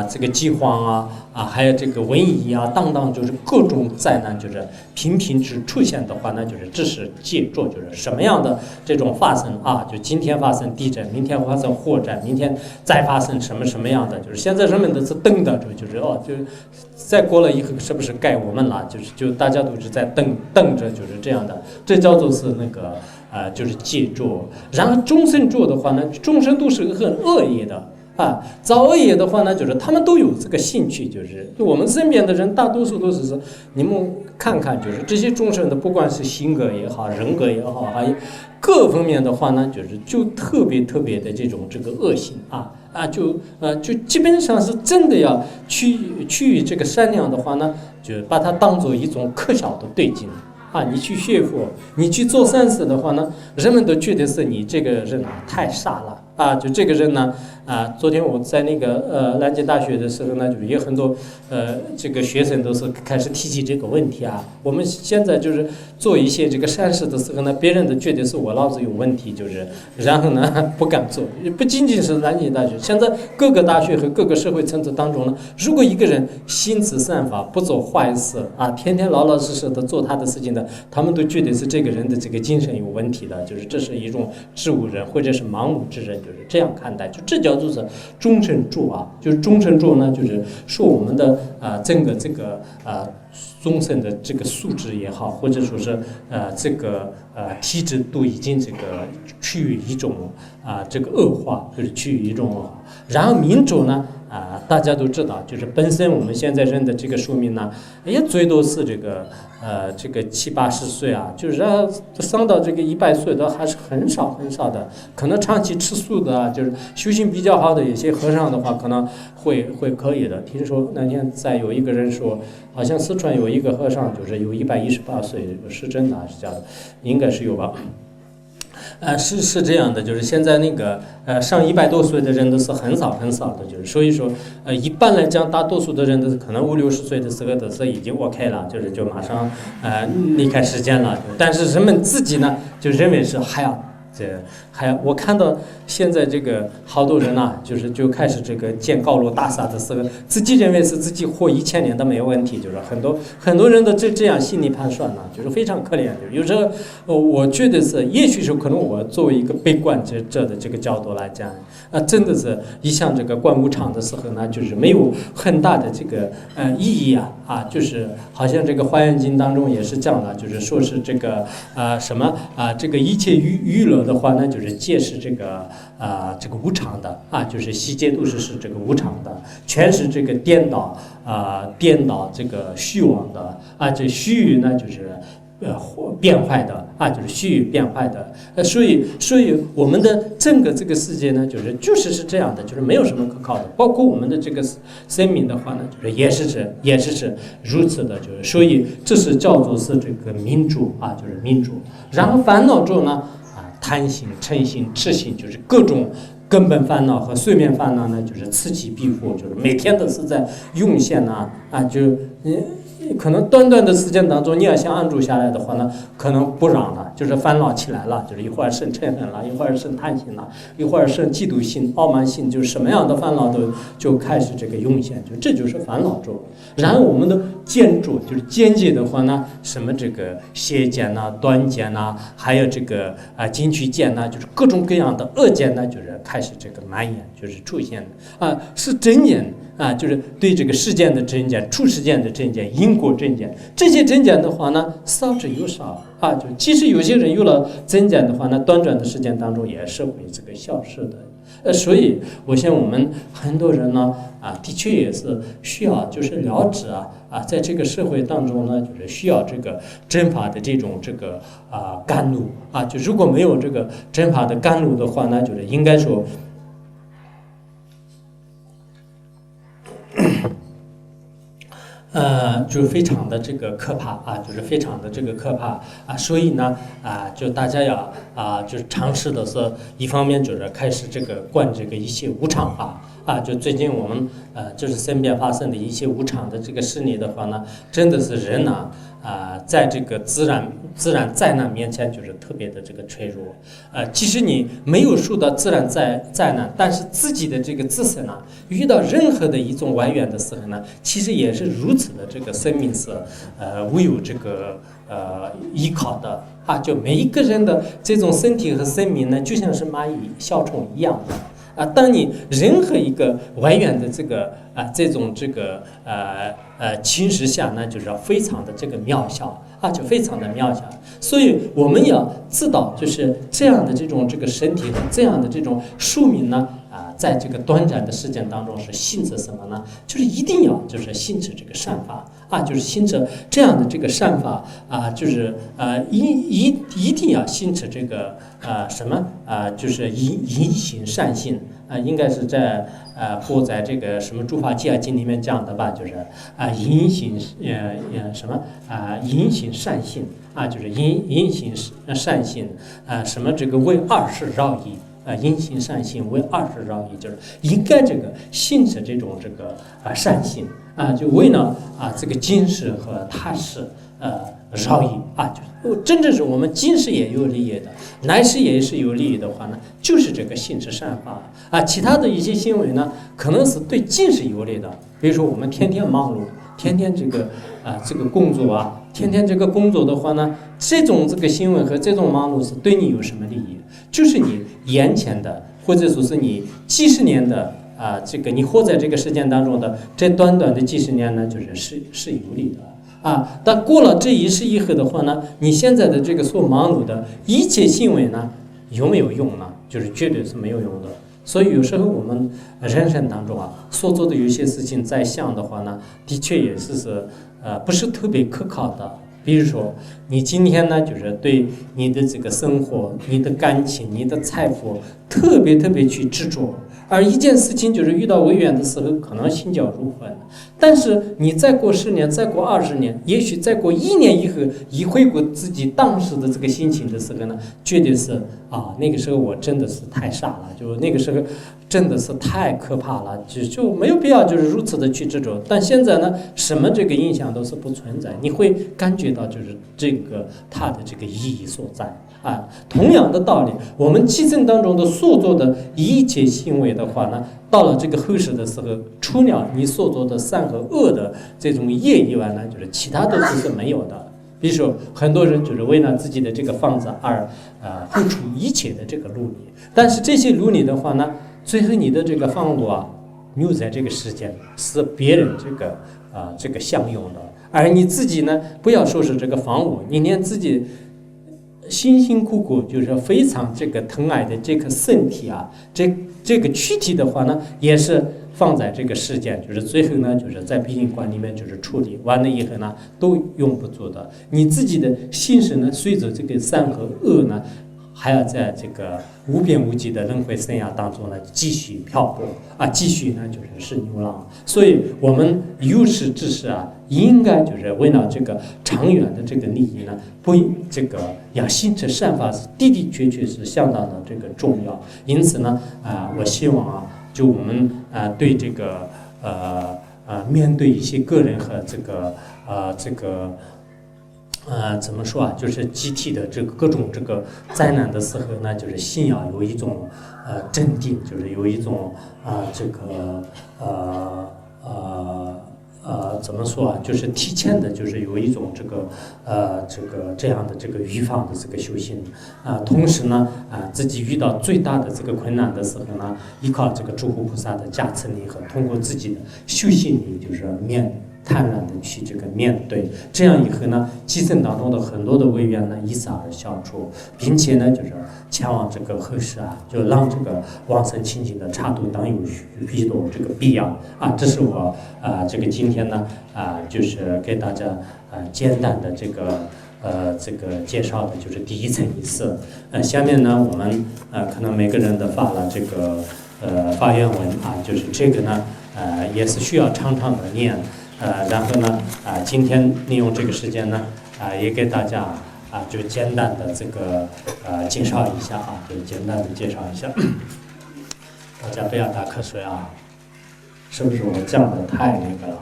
这个饥荒还有这个瘟疫等就是各种灾难就是频频之出现的话呢，就是这是劫浊，就是什么样的这种发生就今天发生地震，明天发生火灾，明天再发生什么样的，就是现在人们都是等的就是就是再过了以后是不是该我们了，就大家都是在等着，就是这样的，这叫做是那个就是劫浊。然后众生浊的话呢，众生都是很恶业的啊，造恶业的话呢，就是他们都有这个兴趣，就是我们身边的人大多数都是你们看看，就是这些众生的，不管是性格也好，人格也好，还有各方面的话呢，就特别特别的这个恶性就基本上是真的要趋于这个善良的话呢，就把它当做一种可笑的对境。你去学佛，你去做善事的话呢，人们都觉得是你这个人太傻了就这个人呢昨天我在那个南京大学的时候呢，就有很多这个学生都是开始提起这个问题我们现在就是做一些这个善事的时候呢，别人都觉得是我脑子有问题，就是然后呢不敢做。不仅仅是南京大学，现在各个大学和各个社会层次当中呢，如果一个人心慈善法，不做坏事天天老老实实的做他的事情的，他们都觉得是这个人的这个精神有问题的，就是这是一种植物人或者是盲目之人，就是这样看待。就这叫做是忠诚住就是忠诚住呢，就是说我们的整个这个众生的这个素质也好，或者说是这个体质都已经这个趋于一种这个恶化，就是趋于一种恶化。然后民主呢大家都知道，就是本身我们现在人的这个寿命呢，也最多是这个70、80岁就是上到这个100岁的还是很少很少的。可能长期吃素的就是修行比较好的一些和尚的话，可能会可以的。听说那天在有一个人说，好像四川有一个和尚就是有118岁，是真的还是假的？应该是有吧。是这样的，就是现在那个上100多岁的人都是很少很少的，就是所以说一般来讲，大多数的人都是可能50、60岁的时候都是已经 OK 了，就马上离开世间了。但是人们自己呢，就认为是还要我看到现在这个好多人就开始这个建高楼大厦的时候，自己认为是自己活1000年都没有问题，就是很多人的这样心理盘算就是非常可怜。有时候我觉得是，也许是可能我作为一个悲观者的这个角度来讲真的是一向这个观无常的时候呢，就是没有很大的这个意义就是好像这个《华严经》当中也是讲了，就是说是这个这个一切娱乐的话呢，就是皆是这个无常的就是悉皆都是这个无常的，全是这个颠倒这个虚妄的这虚呢就是变坏的就是虚与变坏的所以我们的整个这个世界呢，就是这样的，就是没有什么可靠的。包括我们的这个生命的话呢，就是也是如此的，就是所以这是叫做是这个民主就是民主。然后烦恼中呢贪心、嗔心、痴心，就是各种根本烦恼和睡眠烦恼呢，就是此起彼伏，就是每天都是在涌现就可能短的时间当中，你要想安住下来的话呢，可能不让了，就是烦恼起来了，就是一会儿生嗔恨了，一会儿生贪心了，一会儿生嫉妒心、傲慢心，就是什么样的烦恼就开始这个涌现，这就是烦恼中。然后我们的见住，就是见解的话呢，什么这个邪见短见还有这个进取见就是各种各样的恶见就是开始这个蔓延，就是出现是真见就是对这个事件的真见、处事件的真见、因果真见，这些真见的话呢，少之又少就即使有些人有了真见的话呢，短的时间当中也是会这个消失的。所以我想我们很多人呢的确也是需要就是了知在这个社会当中呢，就是需要这个真法的这种这个甘露就如果没有这个真法的甘露的话呢，就是应该说就非常的这个可怕就是非常的这个可怕所以呢就大家要就是尝试的是，一方面就是开始这个观这个一些无常法就最近我们就是身边发生的一些无常的这个事例的话呢，真的是人在这个自然灾难面前就是特别的这个脆弱即使你没有受到自然灾难，但是自己的这个自身遇到任何的一种外缘的时候呢，其实也是如此的，这个生命是唯有这个依靠的就每一个人的这种身体和生命呢，就像是蚂蚁、小虫一样的当你任何一个外缘的这个这种这个侵蚀下呢，就是非常的这个渺小啊，就非常的渺小。所以我们要知道，就是这样的这种这个身体和这样的这种寿命呢，在这个短暂的时间当中是信着什么呢？就是一定要就是信着这个善法啊，就是信着这样的这个善法啊，就是一定要信着这个什么就是因行善信应该是在或在这个什么诸法界经里面讲的吧，就是因行什么因行善信啊，就是因行善信什么这个为20绕义。因行善信为20绕义，就是应该这个信着这种这个善信就为了这个今世和他世绕义就真正是我们今世也有利益的，来世也是有利益的话呢，就是这个信持善法其他的一些行为呢，可能是对今世有利的，比如说我们天天忙碌，天天这个这个工作天天这个工作的话呢，这种这个行为和这种忙碌是对你有什么利益？就是你眼前的，或者说是你几十年的这个你活在这个时间当中的这短短的几十年呢，是有利的但过了这一世以后的话呢，你现在的这个所忙碌的一切行为呢，有没有用呢？就是绝对是没有用的。所以有时候我们人生当中所做的有些事情再想的话呢，的确也是不是特别可靠的。比如说你今天呢，就是对你的这个生活、你的感情、你的财富特别去执着，而一件事情就是遇到违缘的时候，可能心焦如焚。但是你再过10年，再过20年，也许再过1年以后，一回顾自己当时的这个心情的时候呢，绝对是那个时候我真的是太傻了，就那个时候真的是太可怕了，就没有必要就是如此的去执着。但现在呢，什么这个影响都是不存在，你会感觉到就是这个它的这个意义所在同样的道理，我们基层当中的所做的一切行为的话呢，到了这个后世的时候，除了你所做的善和恶的这种业以外呢，就是其他的都是没有的。比如说很多人就是为了自己的这个房子而付出一切的这个努力，但是这些努力的话呢，最后你的这个房屋留在这个世间是别人这个享用的，而你自己呢，不要说是这个房屋，你连自己辛辛苦苦就是非常这个疼爱的这个身体这个躯体的话呢，也是放在这个世间，就是最后呢，就是在殡仪馆里面就是处理完了以后呢，都用不住的。你自己的心神呢，随着这个善和恶呢，还要在这个无边无际的轮回生涯当中呢，继续漂泊继续呢就是流浪。所以我们有识之士应该就是为了这个长远的这个利益呢，不这个要信持善法是的确是相当的这个重要。因此呢我希望就我们对这个面对一些个人和这个怎么说就是集体的这个各种这个灾难的时候呢，就是心要有一种镇定，就是有一种这个怎么说就是提前的，就是有一种这样的这个预防的这个修行同时呢自己遇到最大的这个困难的时候呢，依靠这个诸佛菩萨的加持力和通过自己的修行力，就是坦然的去这个面对，这样以后呢，基层当中的很多的违缘呢，一扫而消除，并且呢，就是前往这个后世就让这个往生清净的刹度当有许多这个必要这是我这个今天呢就是给大家简单的这个介绍的，就是第一层意思。下面呢，我们可能每个人都发了这个发愿文就是这个呢也是需要常常的念。然后呢今天利用这个时间呢也给大家就简单的这个介绍一下就是简单的介绍一下，大家不要打瞌睡是不是我讲的太那个了？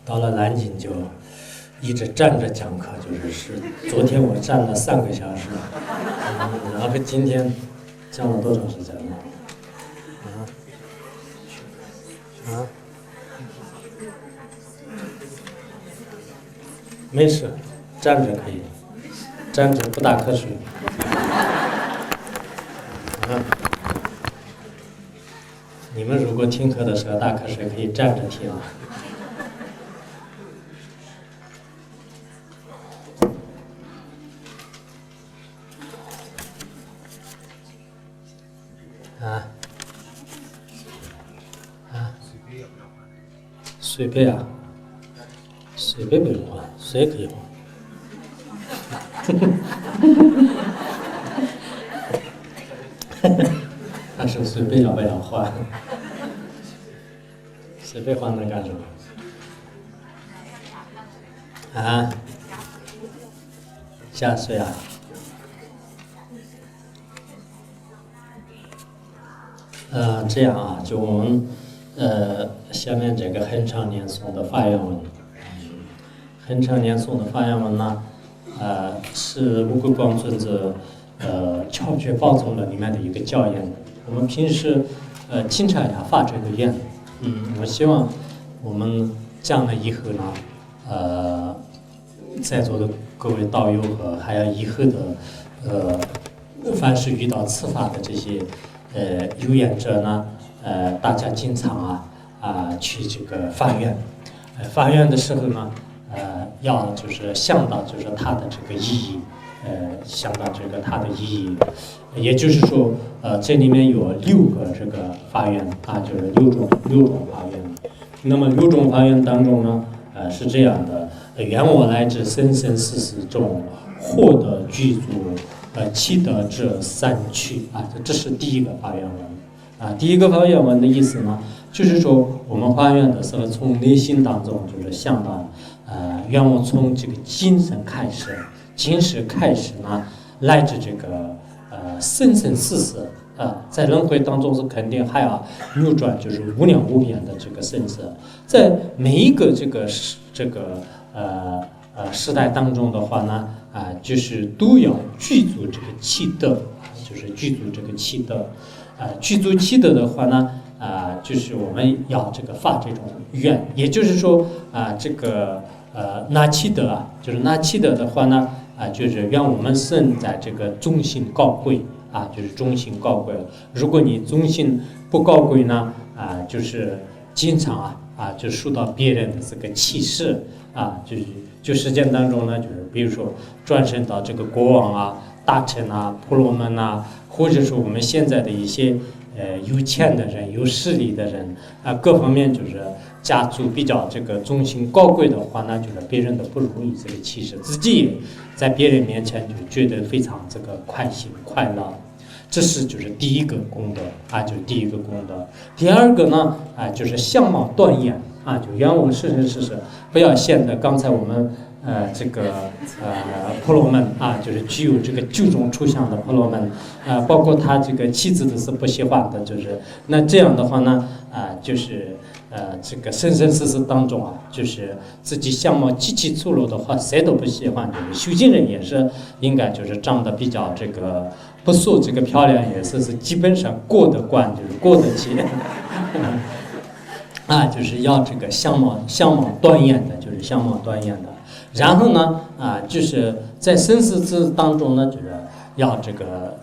到了南京就一直站着讲课，就是昨天我站了3个小时，然后今天讲了多长时间了？没事，站着可以，站着不打瞌睡。你们如果听课的时候打瞌睡，可以站着听啊。水杯啊，水杯不用换，水可以换。但是水杯要不要换？水杯换能干什么？啊？下水啊？这样啊，就我们下面这个恒常念诵的发愿文，恒常念诵的发愿文呢，是乌龟光尊者窍诀宝宗的里面的一个教言。我们平时经常要发这个愿，我希望我们将来以后呢，在座的各位道友和还有以后的凡是遇到此法的这些有缘者呢，大家经常去这个发愿，发愿的时候呢，要就是想到就是它的这个意义，想到这个它的意义，也就是说，这里面有6个这个发愿就是六种发愿。那么6种发愿当中呢，是这样的：愿我来至生生世世中获得具足其德者3趣这是第一个发愿文。第一个发愿文的意思呢，就是说我们发愿的时候，从内心当中就是想到，愿我从这个精神开始，今世开始呢，来至这个生生世世在轮回当中是肯定还要扭转，就是无量无边的这个生死，在每一个这个时代当中的话呢，就是都要具足这个七德，就是具足这个七德。具足七德的话呢，就是我们要这个发这种愿，也就是说这个哪七德就是哪七德的话呢，就是愿我们生在这个忠心高贵就是忠心高贵。如果你忠心不高贵呢，就是经常就受到别人的这个歧视就实践当中呢，就是比如说转生到这个国王大臣婆罗门或者说我们现在的一些有钱的人、有势力的人各方面就是家族比较这个忠心高贵的话呢，就是别人都不容易这个歧视，自己也在别人面前就觉得非常这个快心快乐。这是就是第一个功德就是第一个功德。第二个呢就是相貌端严就愿我世生世世不要显得刚才我们这个婆罗门就是具有这个9种出相的婆罗门包括他这个妻子都是不喜欢的，就是那这样的话呢就是这个生生世世当中就是自己相貌极其粗鲁的话，谁都不喜欢。就是修行人也是应该就是长得比较这个不说这个漂亮，也是基本上过得惯，就是过得起就是要这个相貌端严的，就是相貌端严的。然后呢就是在生死之当中呢，就是要这个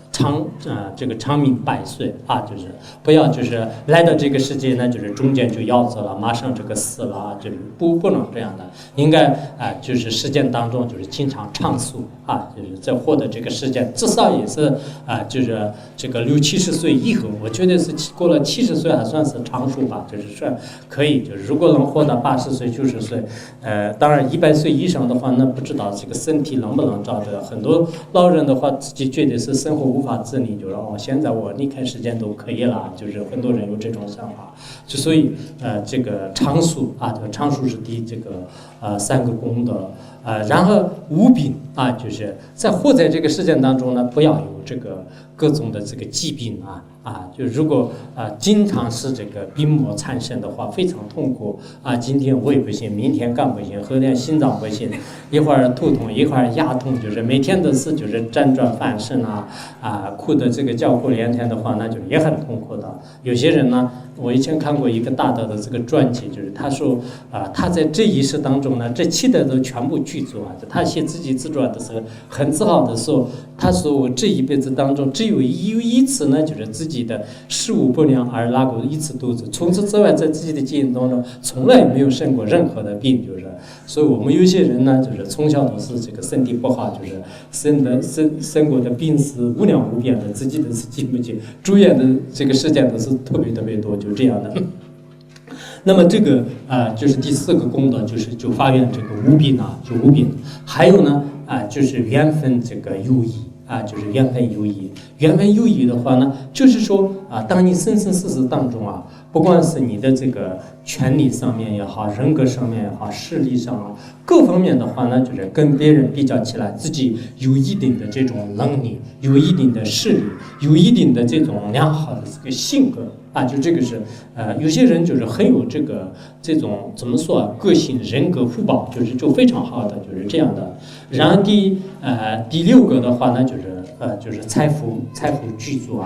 长命百岁就是不要就是来到这个世界呢，就是中间就夭折了，马上这个死了就是不能这样的，应该就是实践当中就是经常长寿就是在获得这个实践，至少也是就是这个60、70岁以后，我觉得是过了70岁还算是长寿吧，就是算可以。就是如果能活到80岁、90岁，当然100岁以上的话，那不知道这个身体能不能照着。很多老人的话，自己觉得是生活无法自理，就说现在我离开时间都可以了，就是很多人有这种想法。之所以这个长寿这个长寿是第这个3个功德然后无病就是在活在这个世界当中呢，不要有这个各种的这个疾病就如果经常是这个病魔缠身的话，非常痛苦今天胃不行，明天肝不行，后天心脏不行，一会儿肚痛，一会儿牙痛，就是每天都是就是辗转反侧哭的这个叫苦连天的话，那就也很痛苦的。有些人呢，我以前看过一个大德的这个传记，就是他说他在这一世当中呢，这7代都全部具足他写自己自传的时候很自豪的说，他说我这一辈子当中只有一次呢，就是自己的食物不良而拉过一次肚子，从此之外在自己的基因当中从来没有生过任何的病，就是所以我们有些人呢，就是从小都是这个身体不好，就是生过的病是无量无边的，自己都是记不清，住院的这个时间都是特别多，就这样的。那么这个就是第4个功德，就是就发愿这个无病就无病。还有呢就是缘分这个友谊就是缘分友谊。缘分友谊的话呢，就是说当你生生世世当中不管是你的这个权利上面也好，人格上面也好，势力上各方面的话呢，就是跟别人比较起来，自己有一定的这种能力，有一定的势力，有一定的这种良好的这个性格就这个是有些人就是很有这种怎么说个性人格福报，就非常好的，就是这样的。然后第6个的话呢，就是财富具足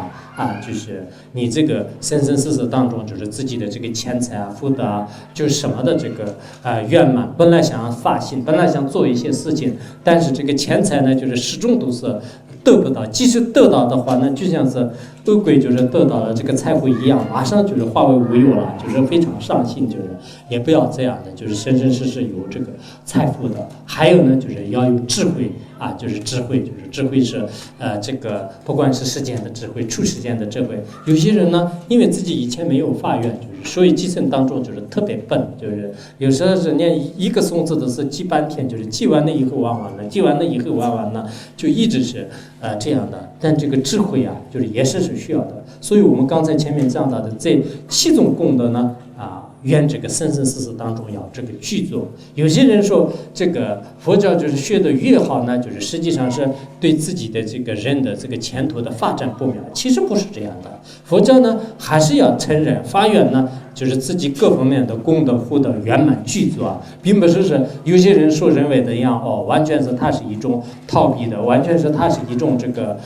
就是你这个生生世世当中，就是自己的这个钱财福德就是什么的这个圆满。本来想发心，本来想做一些事情，但是这个钱财呢，就是始终都是得不到。即使得到的话呢，就像是乌龟就是得到了这个财富一样，马上就是化为乌有了，就是非常伤心。就是也不要这样的，就是生生世世有这个财富的。还有呢，就是要有智慧就是智慧，就是智慧是这个不管是世间的智慧，出世间的智慧。有些人呢，因为自己以前没有发愿，就是所以今生当中就是特别笨，就是有时候是连一个松子都是记半天，就是记完了以后忘完了，记完了以后忘完了，就一直是这样的。但这个智慧就是也是需要的。所以我们刚才前面讲到的这7种功德呢愿这个生生世世当中要这个具足。有些人说这个佛教就是学得越好呢，就是实际上是对自己的这个人的这个前途的发展不妙。其实不是这样的，佛教呢还是要承认发愿呢，就是自己各方面的功德福德圆满具足并不是有些人所认为的一样完全是它是一种逃避的，完全是它是一种这个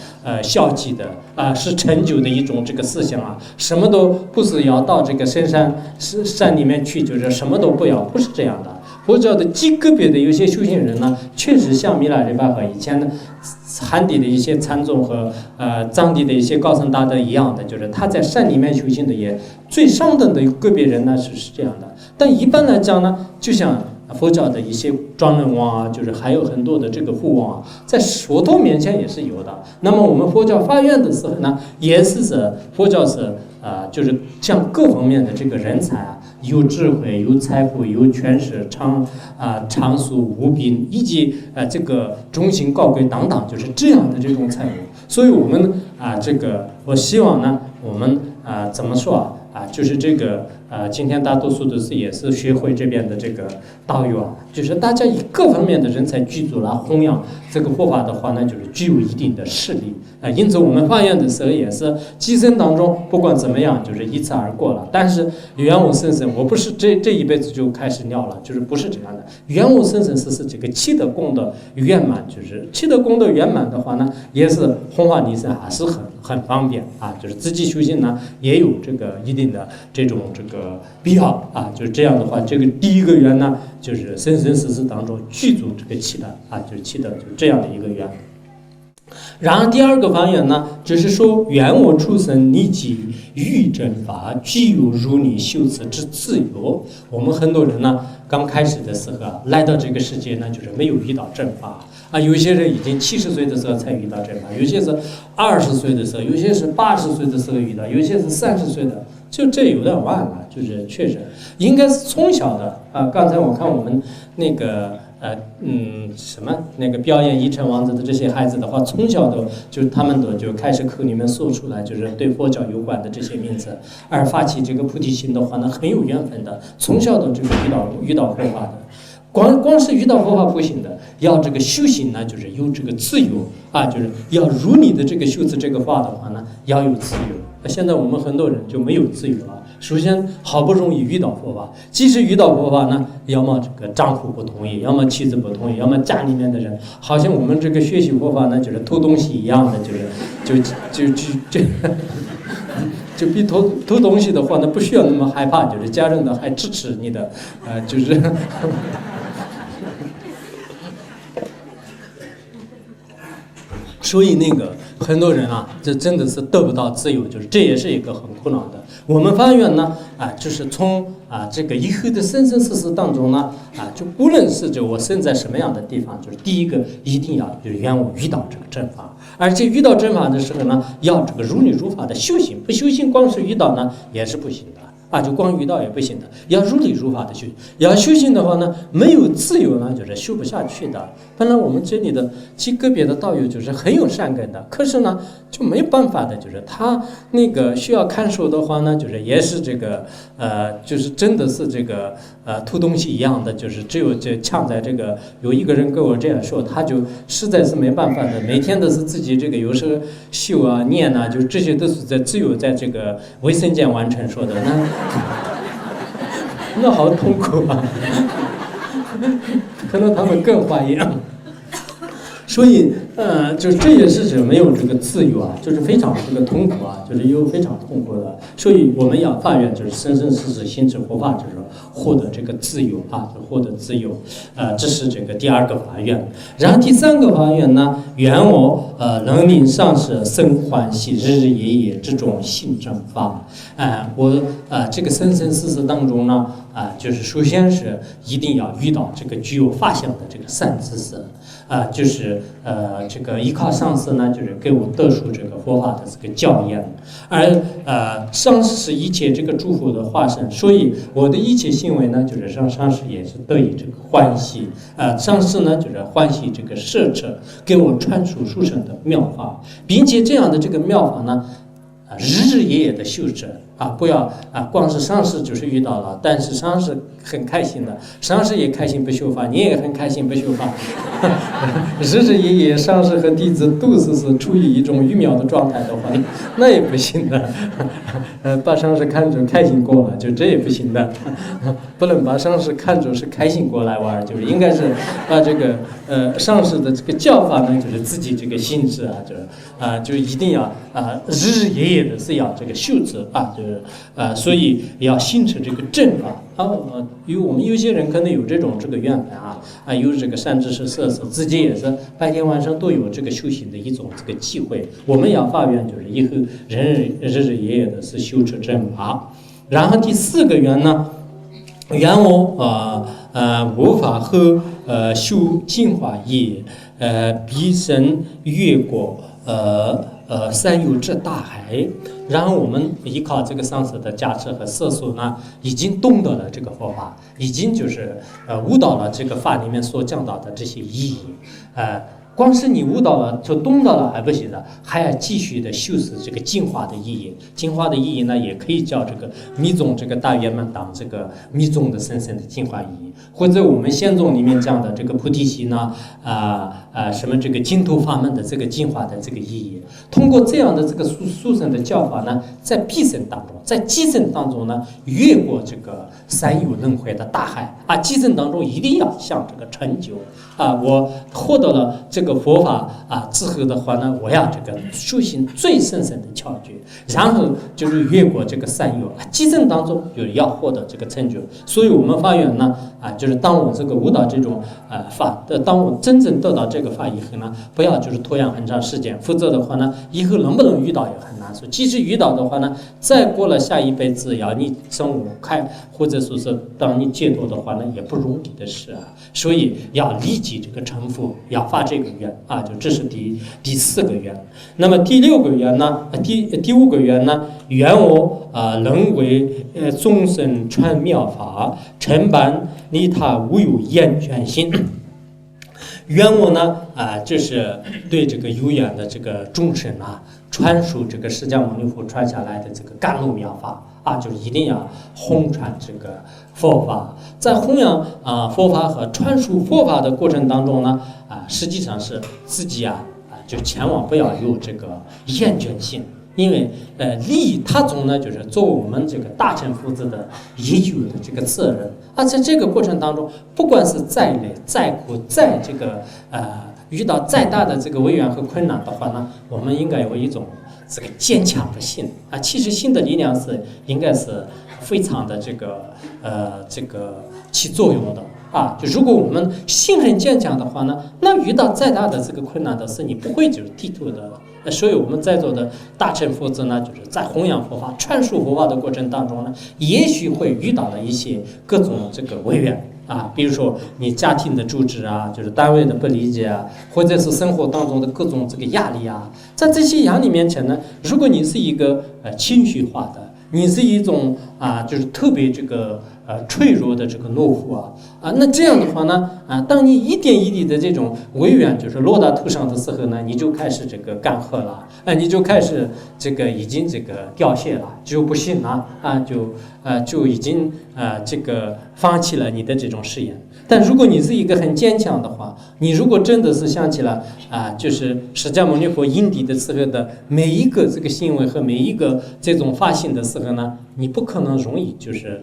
消极的是成就的一种这个思想什么都不是要到这个深山里面去，就是什么都不要，不是这样的。佛教的极个别的有些修行人呢，确实像米拉日巴和以前的汉地的一些禅宗和藏地的一些高僧大德一样的，就是他在山里面修行的也最上等的个别人呢是这样的。但一般来讲呢，就像佛教的一些庄人王就是还有很多的这个富王在佛陀面前也是有的。那么我们佛教发愿的时候呢，也是佛教是就是像各方面的这个人才有智慧，有财富，有权势，长寿无病，以及这个忠心高贵等等，就是这样的这种财物。所以我们这个我希望呢，我们怎么说就是这个今天大多数都是也是学会这边的这个道友就是大家以各方面的人才具足了弘扬这个佛法的话呢，就是具有一定的势力因此我们发愿的时候也是今生当中不管怎么样就是一次而过了。但是愿我生生，我不是这一辈子就开始尿了，就是不是这样的。愿我生生是这个7德功德圆满，就是7德功德圆满的话呢，也是弘化利生还是很方便就是自己修行呢也有这个一定的这种这个必要就是这样的话，这个第一个愿呢就是生生世世当中具足这个7德就是7德，就是这样的一个愿。然而第二个方愿呢，就是说愿我出生立即欲正法，具有如你修持之自由。我们很多人呢刚开始的时候来到这个世界呢，就是没有遇到正法有些人已经70岁的时候才遇到正法，有些是20岁的时候，有些是80岁的时候遇到，有些是30岁的，就这有点晚了。就是确实应该是从小的刚才我看我们那个什么那个表演《一城王子》的这些孩子的话，从小都就是他们都就开始口里面说出来，就是对佛教有关的这些名字，而发起这个菩提心的话呢，很有缘分的，从小都这个遇到佛法的。光是遇到佛法不行的，要这个修行呢，就是有这个自由啊，就是要如你的这个修辞这个话的话呢，要有自由。现在我们很多人就没有自由了。首先，好不容易遇到佛法，即使遇到佛法呢，要么这个丈夫不同意，要么妻子不同意，要么家里面的人，好像我们这个学习佛法呢，就是偷东西一样的，就比偷东西的话呢，不需要那么害怕，就是家人呢还支持你的，就是所以很多人啊，这真的是得不到自由，就是这也是一个很苦恼的。我们发愿呢，就是从这个以后的生生世世当中呢，就无论是就我生在什么样的地方，就是第一个一定要就是愿我遇到这个正法，而且遇到正法的时候呢，要这个如理如法的修行，不修行光是遇到呢也是不行的。就光遇到也不行的，要如理如法的修行。要修行的话呢，没有自由呢，就是修不下去的。本来我们这里的个别的道友就是很有善根的，可是呢就没办法的，就是他需要看守的话呢，就是也是这个就是真的是这个偷东西一样的，就是只有这呛在这个有一个人跟我这样说，他就实在是没办法的，每天都是自己这个有时候修啊念啊，就这些都是只有在这个卫生间完成说的那好痛苦啊！可能他们更怀疑。所以，就这也是指没有这个自由啊，就是非常这个痛苦啊，就是有非常痛苦的。所以我们要发愿，就是生生世世行持佛法，就是获得这个自由啊，就获得自由。这是这个第二个发愿。然后第三个发愿呢，愿我能令上师生欢喜，日日夜夜之中信正法。我这个生生世世当中呢，就是首先是一定要遇到这个具有法相的这个善知识。就是这个依靠上师呢，就是给我得出这个佛法的这个教言，而上师是一切这个诸佛的化身，所以我的一切行为呢，就是让上师也是得以这个欢喜，上师呢就是欢喜这个摄持，给我传输殊胜的妙法，并且这样的这个妙法呢，日日夜夜的修持。不要光是上师就是遇到了，但是上师很开心的，上师也开心不修法，你也很开心不修法，日日夜夜上师和弟子都是处于一种愚妙的状态的话，那也不行的。把上师看着开心过了，就这也不行的，不能把上师看着是开心过来玩，就是应该是把这个上师的这个教法呢，就是自己这个心智就一定要日日夜夜的是要这个修持就是所以要信持这个正法因为我们有些人可能有这种这个缘分有这个善知识摄持，自己也是白天晚上都有这个修行的一种这个机会。我们要发愿，就是以后日日夜夜的是修持正法。然后第四个愿呢，愿我无法和修净化业毕生越过三有之大海。然后我们依靠这个上师的加持和摄受呢，已经懂得了这个佛法，已经就是悟到了这个法里面所讲到的这些意义。光是你悟到了就懂到了还不行的，还要继续的修持这个净化的意义。净化的意义呢，也可以叫这个密宗这个大圆满当这个密宗的深深的净化意义，或者我们仙宗里面讲的这个菩提心呢，什么这个净土法门的这个净化的这个意义。通过这样的这个殊胜的教法呢，在毕生当中，在今生当中呢，越过这个三有轮回的大海今生当中一定要向这个成就我获得了这个佛法之后的话呢，我要这个修行最深深的窍诀，然后就是越过这个三有今生当中就是要获得这个成就。所以我们发愿呢就是当我这个悟到这种法当我真正得到这个法以后呢，不要就是拖延很长时间，否则的话呢，以后能不能遇到也很难说。即使遇到的话呢，再过了下一辈子要你生我开，或者说是当你解脱的话呢，也不容易的事所以要立即这个成佛，要发这个愿就这是第四个愿。那么第六个愿呢，第五个愿呢，愿我能为众生传妙法，承办利他无有厌倦心。愿我呢就是对这个有缘的这个众生传授这个释迦牟尼佛传下来的这个甘露妙法啊，就是一定要弘传这个佛法。在弘扬佛法和传输佛法的过程当中呢，实际上是自己就千万不要有这个厌倦性。因为利益他总呢，就是作为我们这个大乘夫子的也有的这个责任啊，在这个过程当中，不管是再累、再苦、再这个遇到再大的这个危缘和困难的话呢，我们应该有一种这个坚强的心啊。其实心的力量应该是非常的这个起作用的啊。就如果我们心很坚强的话呢，那遇到再大的这个困难的事，你不会就是低头的。所以我们在座的大乘夫子呢，就是在弘扬佛法、传输佛法的过程当中呢，也许会遇到了一些各种这个违缘啊，比如说你家庭的住址啊，就是单位的不理解啊，或者是生活当中的各种这个压力啊，在这些压力面前呢，如果你是一个情绪化的，你是一种就是特别这个脆弱的这个懦夫那这样的话呢当你一点一滴的这种违缘就是落到头上的时候呢，你就开始这个干涸了你就开始这个已经这个掉线了，就不行了就已经这个放弃了你的这种誓言。但如果你是一个很坚强的话，你如果真的是想起了就是释迦牟尼佛因地的时候的每一个这个行为和每一个这种发心的时候呢，你不可能容易就是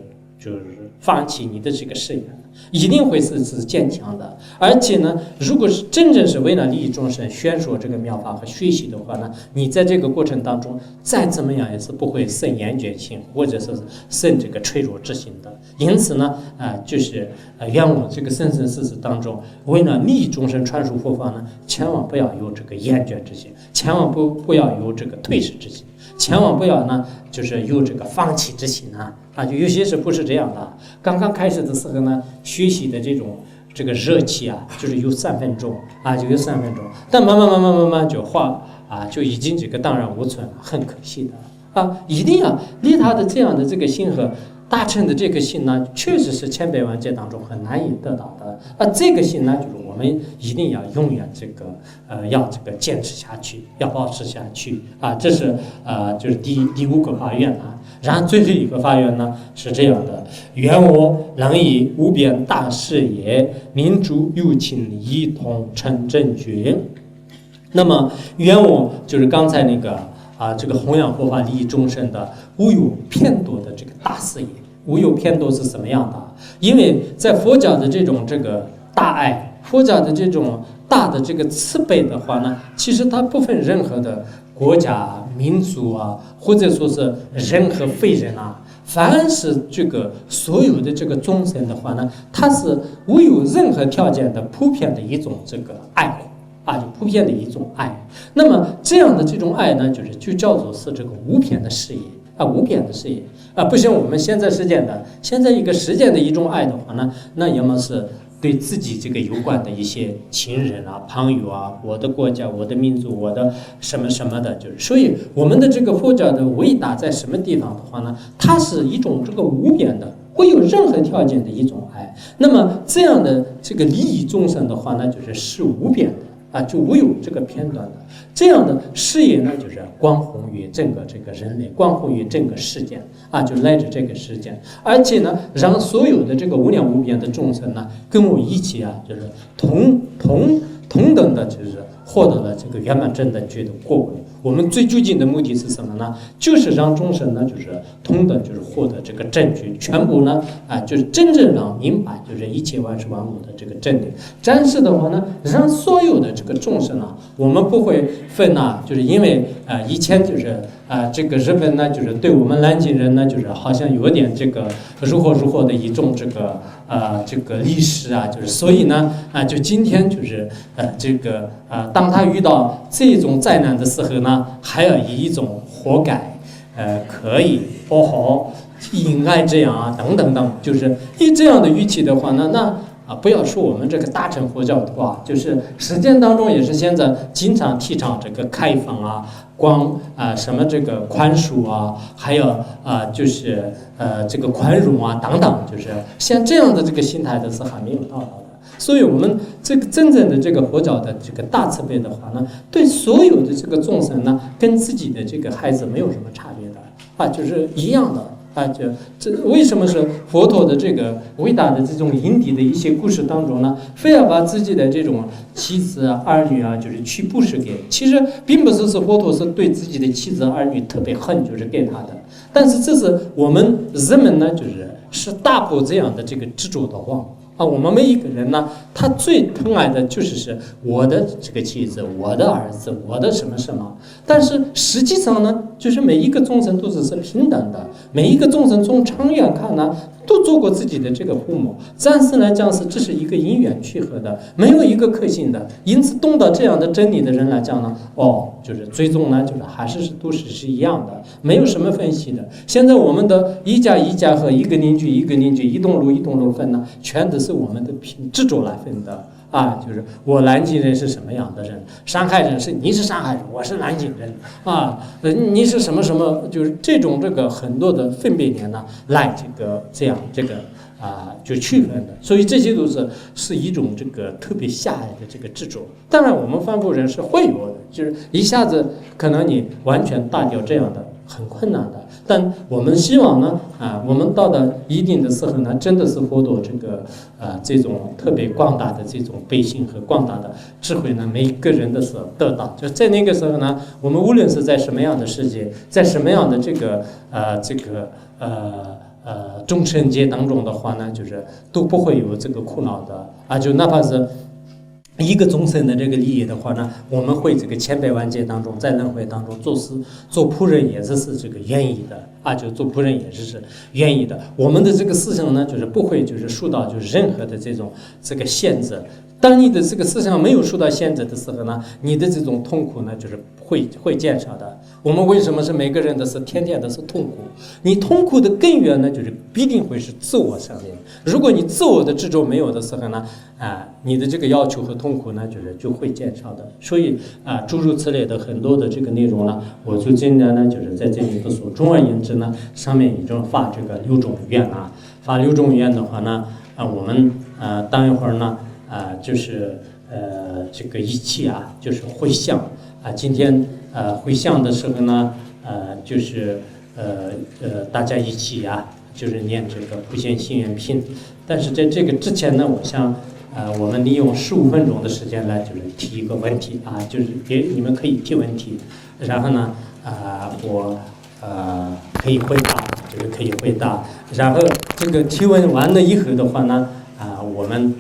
放弃你的这个誓言，一定会是坚强的。而且呢，如果是真正是为了利益众生宣说这个妙法和学习的话呢，你在这个过程当中再怎么样也是不会生厌倦性，或者是生这个脆弱之心的。因此呢，就是愿我这个生生世世当中，为了利益众生传输佛法呢，千万不要有这个厌倦之心，千万不要有这个退失之心。千万不要呢，就是有这个放弃之心就有些是不是这样的？刚刚开始的时候呢，学习的这个热气就是有3分钟就有3分钟，但慢慢就就已经这个荡然无存了，很可惜的一定要利他的这样的这个心和大乘的这个心呢，确实是千百万劫当中很难以得到的这个心呢，就是我们一定要永远这个要这个坚持下去，要保持下去这是就是第5个发愿然后最后一个发愿呢是这样的：愿我能以无边大事业，民诸有情一同成正觉。那么愿我就是刚才那个这个弘扬佛法利益众生的无有偏多的这个大事业。无有偏多是什么样的？因为在佛教的这种这个大爱，佛教的这种大的这个慈悲的话呢，其实它不分任何的国家民族或者说是人和非人凡是这个所有的这个众生的话呢，它是无有任何条件的普遍的一种这个爱护就普遍的一种爱。那么这样的这种爱呢，就叫做是这个无边的事业无边的事业不像我们现在一个实践的一种爱的话呢，那要么是对自己这个有关的一些亲人朋友我的国家、我的民族、我的什么什么的，就是所以我们的这个佛教的伟大在什么地方的话呢？它是一种这个无边的，不有任何条件的一种爱。那么这样的这个利益众生的话呢，是无边的就无有这个片段的。这样的事业呢，就是光弘于整个这个人类，光弘于整个世间就来自这个世间，而且呢，让所有的这个无量无边的众生呢，跟我一起就是同等的，就是获得了这个圆满正等觉的果位。我们最究竟的目的是什么呢？就是让众生呢，就是同等就是获得这个正觉，全部呢就是真正让明白就是一切万事万物的这个真理。暂时的话呢，让所有的这个众生我们不会分就是因为以前就是这个日本呢，就是对我们南京人呢，就是好像有点这个如何的一种这个历史就是所以呢就今天就是这个当他遇到这种灾难的时候呢，还要以一种活该可以不好应该这样等等就是以这样的语气的话呢，那不要说我们这个大乘佛教的话，就是实践当中也是现在经常提倡这个开放光什么这个宽恕还有就是这个宽容等等，就是像这样的这个心态的是还没有到的。所以我们这个真正的这个佛教的这个大慈悲的话呢，对所有的这个众生呢，跟自己的这个孩子没有什么差别的就是一样的这为什么是佛陀的这个伟大的这种因地的一些故事当中呢，非要把自己的这种妻子啊、儿女啊，就是去布施给？其实并不是佛陀是对自己的妻子儿女特别恨，就是给他的。但是这是我们人们呢，是大破这样的这个执着的妄。我们每一个人呢，他最疼爱的就是我的这个妻子、我的儿子、我的什么什么。但是实际上呢，就是每一个众生都是平等的，每一个众生从长远看呢，都做过自己的这个父母。暂时来讲这是一个因缘契合的，没有一个可信的。因此，懂得这样的真理的人来讲呢，就是最终呢，还是都是一样的，没有什么分析的。现在我们的一家一家和一个邻居一个邻居、一栋楼一栋楼分呢，全都是我们的凭执着来分的。就是我南京人是什么样的人，上海人你是上海人，我是南京人你是什么什么，就是这个很多的分别念呢，来这样就区分的。所以这些都是一种特别狭隘的这个执着。当然我们凡夫人是会有的，就是一下子可能你完全打掉这样的很困难的。但我们希望呢，我们到了一定的时候呢，真的是获得这种特别广大的这种悲心和广大的智慧呢，每一个人的是得到。就在那个时候呢，我们无论是在什么样的世界，在什么样的众生界当中的话呢，都不会有这个苦恼的就哪怕是一个众生的这个利益的话呢，我们会千百万劫当中，在轮回当中做事做仆人也是愿意的就做仆人也是愿意的。我们的这个思想呢，不会受到任何的这种限制。当你的这个思想没有受到限制的时候呢，你的这种痛苦呢，会减少的。我们为什么是每个人的是天天的是痛苦？你痛苦的根源呢，必定会是自我上面。如果你自我的执着没有的时候呢，你的这个要求和痛苦呢，就会减少的。所以诸如此类的很多的这个内容呢，我就尽量呢，在这里不说。总而言之呢，上面已经发6种愿发6种愿的话呢，我们当一会儿呢。一起回向今天回向的时候呢，大家一起念普贤行愿品。但是在这个之前呢，我想我们利用15分钟的时间来提一个问题你们可以提问题，然后呢我可以回答可以回答，然后提问完了以后的话呢我们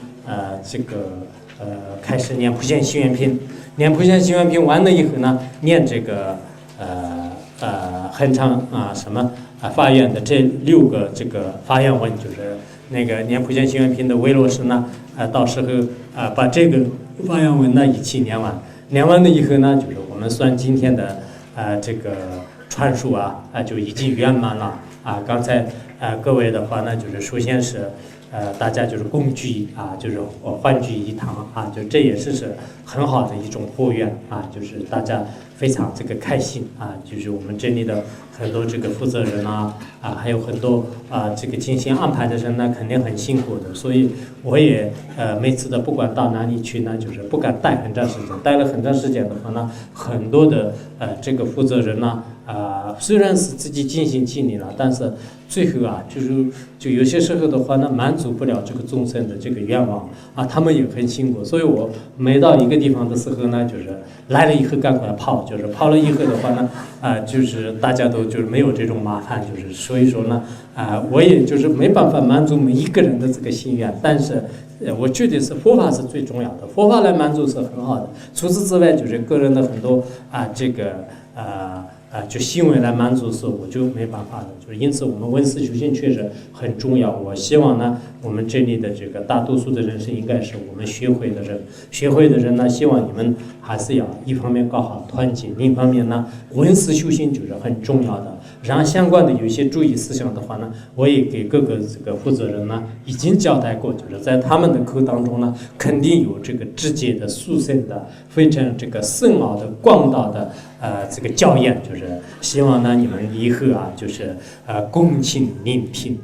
开始念普贤行愿品。念普贤行愿品完了以后呢，念很长发愿的这6个发愿文，念普贤行愿品的韦罗师呢，到时候把这个发愿文呢一起念完。念完了以后呢，我们算今天的传述就已经圆满了刚才各位的话呢，首先是大家共聚欢聚一堂这也是很好的一种佛缘大家非常开心我们这里的很多负责人还有很多精心安排的人呢，肯定很辛苦的。所以我也每次的不管到哪里去呢，不敢待很长时间，待了很长时间的话呢，很多的负责人呢虽然是自己尽心尽力了，但是最后就有些时候的话呢，满足不了众生的愿望他们也很辛苦。所以我每到一个地方的时候呢，来了以后赶快跑，跑了以后的话呢大家都没有这种麻烦，所以说呢我也没办法满足每一个人的心愿，但是我觉得是佛法是最重要的，佛法来满足是很好的。除此之外，个人的很多行为来满足是我就没办法的，因此我们闻思修行确实很重要。我希望呢，我们这里的大多数的人是应该是我们学会的人，学会的人呢，希望你们还是要一方面搞好团结，另一方面呢，闻思修行很重要的。然后相关的有一些注意事项的话呢，我也给各个负责人呢已经交代过，在他们的课当中呢，肯定有直接的、殊胜的、非常深奥的、广大的教研，希望呢你们以后恭请聆听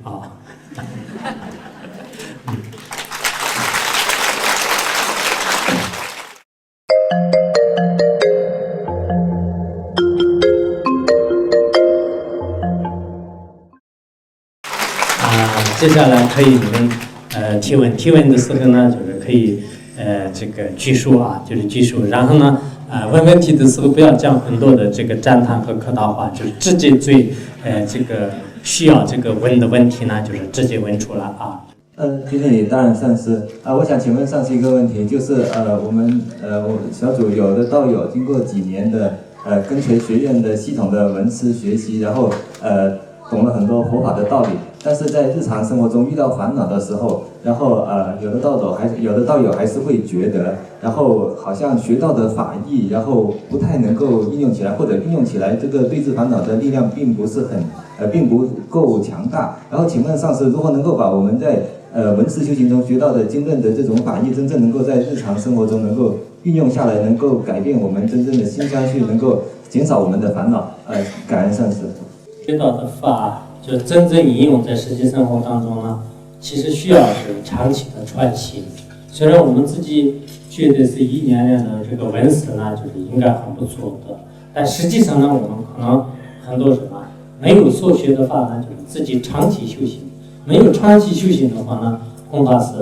接下来可以你们提问，提问的时候呢，就是可以这个举手啊，就是举手，然后呢问问题的时候不要讲很多的这个赞叹和客套话，就是直接最这个需要这个问的问题呢，就是直接问出来啊。今天也当然上师我想请问上师一个问题，就是我们小组有的道友经过几年的跟随学院的系统的闻思学习，然后懂了很多佛法的道理，但是在日常生活中遇到烦恼的时候，然后有的道友还是会觉得，然后好像学到的法义，然后不太能够应用起来，或者应用起来这个对治烦恼的力量并不够强大。然后请问上师，如何能够把我们在闻思修行中学到的经论的这种法义，真正能够在日常生活中能够运用下来，能够改变我们真正的心相续，能够减少我们的烦恼？感恩上师。学到的法，就真正应用在实际生活当中呢，其实需要是长期的传习。虽然我们自己觉得是一年年的这个闻思呢，就是应该很不错的，但实际上呢，我们可能很多什么没有所学的法呢，就是自己长期修行。没有长期修行的话呢，恐怕是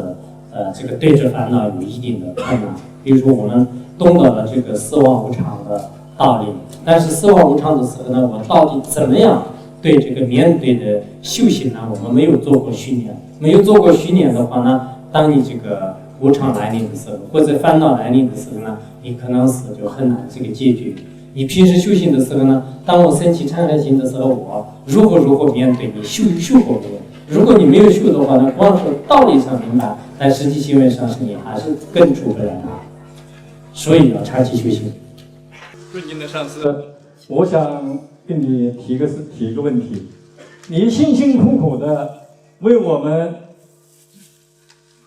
这个对治烦恼有一定的困难。比如说我们懂得了这个死亡无常的道理，但是死亡无常的时候呢，我到底怎么样对这个面对的修行呢？我们没有做过训练，没有做过训练的话呢，当你这个无常来临的时候，或者烦恼来临的时候呢，你可能是就很难这个解决。你平时修行的时候呢，当我升起嗔恨心的时候，我如何面对你修过没有？如果你没有修的话呢，光是道理上明白，但实际行为上是你还是根除不了的，所以要长期修行。尊敬的上师，我想跟你提一个问题，你辛辛苦苦的为我们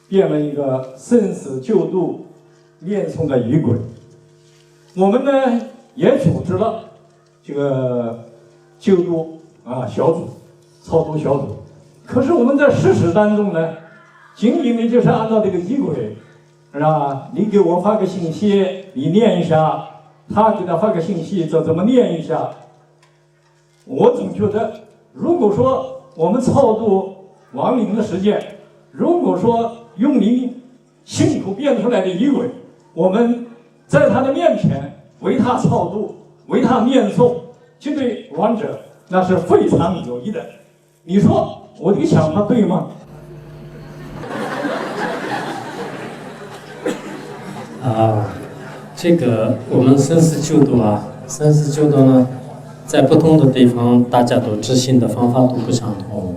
编了一个生死救度念诵的仪轨，我们呢也组织了这个救度小组、超度小组。可是我们在事实当中呢，仅仅的就是按照这个仪轨，是吧？你给我发个信息，你念一下；他给他发个信息，怎么念一下？我总觉得，如果说我们超度亡灵的时间，如果说用您辛苦编出来的仪轨，我们在他的面前为他超度，为他念诵，这对亡者那是非常有益的。你说我这个想法对吗？这个我们生死救度生死救度呢，在不同的地方大家都执行的方法都不相同，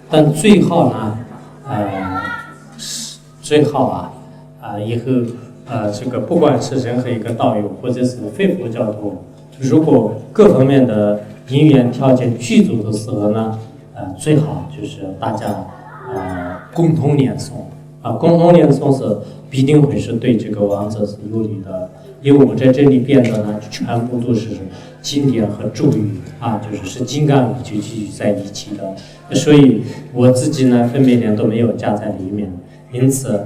但最好呢，最好以后这个不管是任何一个道友或者是非佛教徒，如果各方面的因缘条件具足的时候呢，最好就是大家共同念诵共同念诵是必定会是对这个亡者是有利的，因为我在这里编的呢全部都是经典和咒语就是金刚语就聚在一起的，所以我自己呢分别点都没有加在里面，因此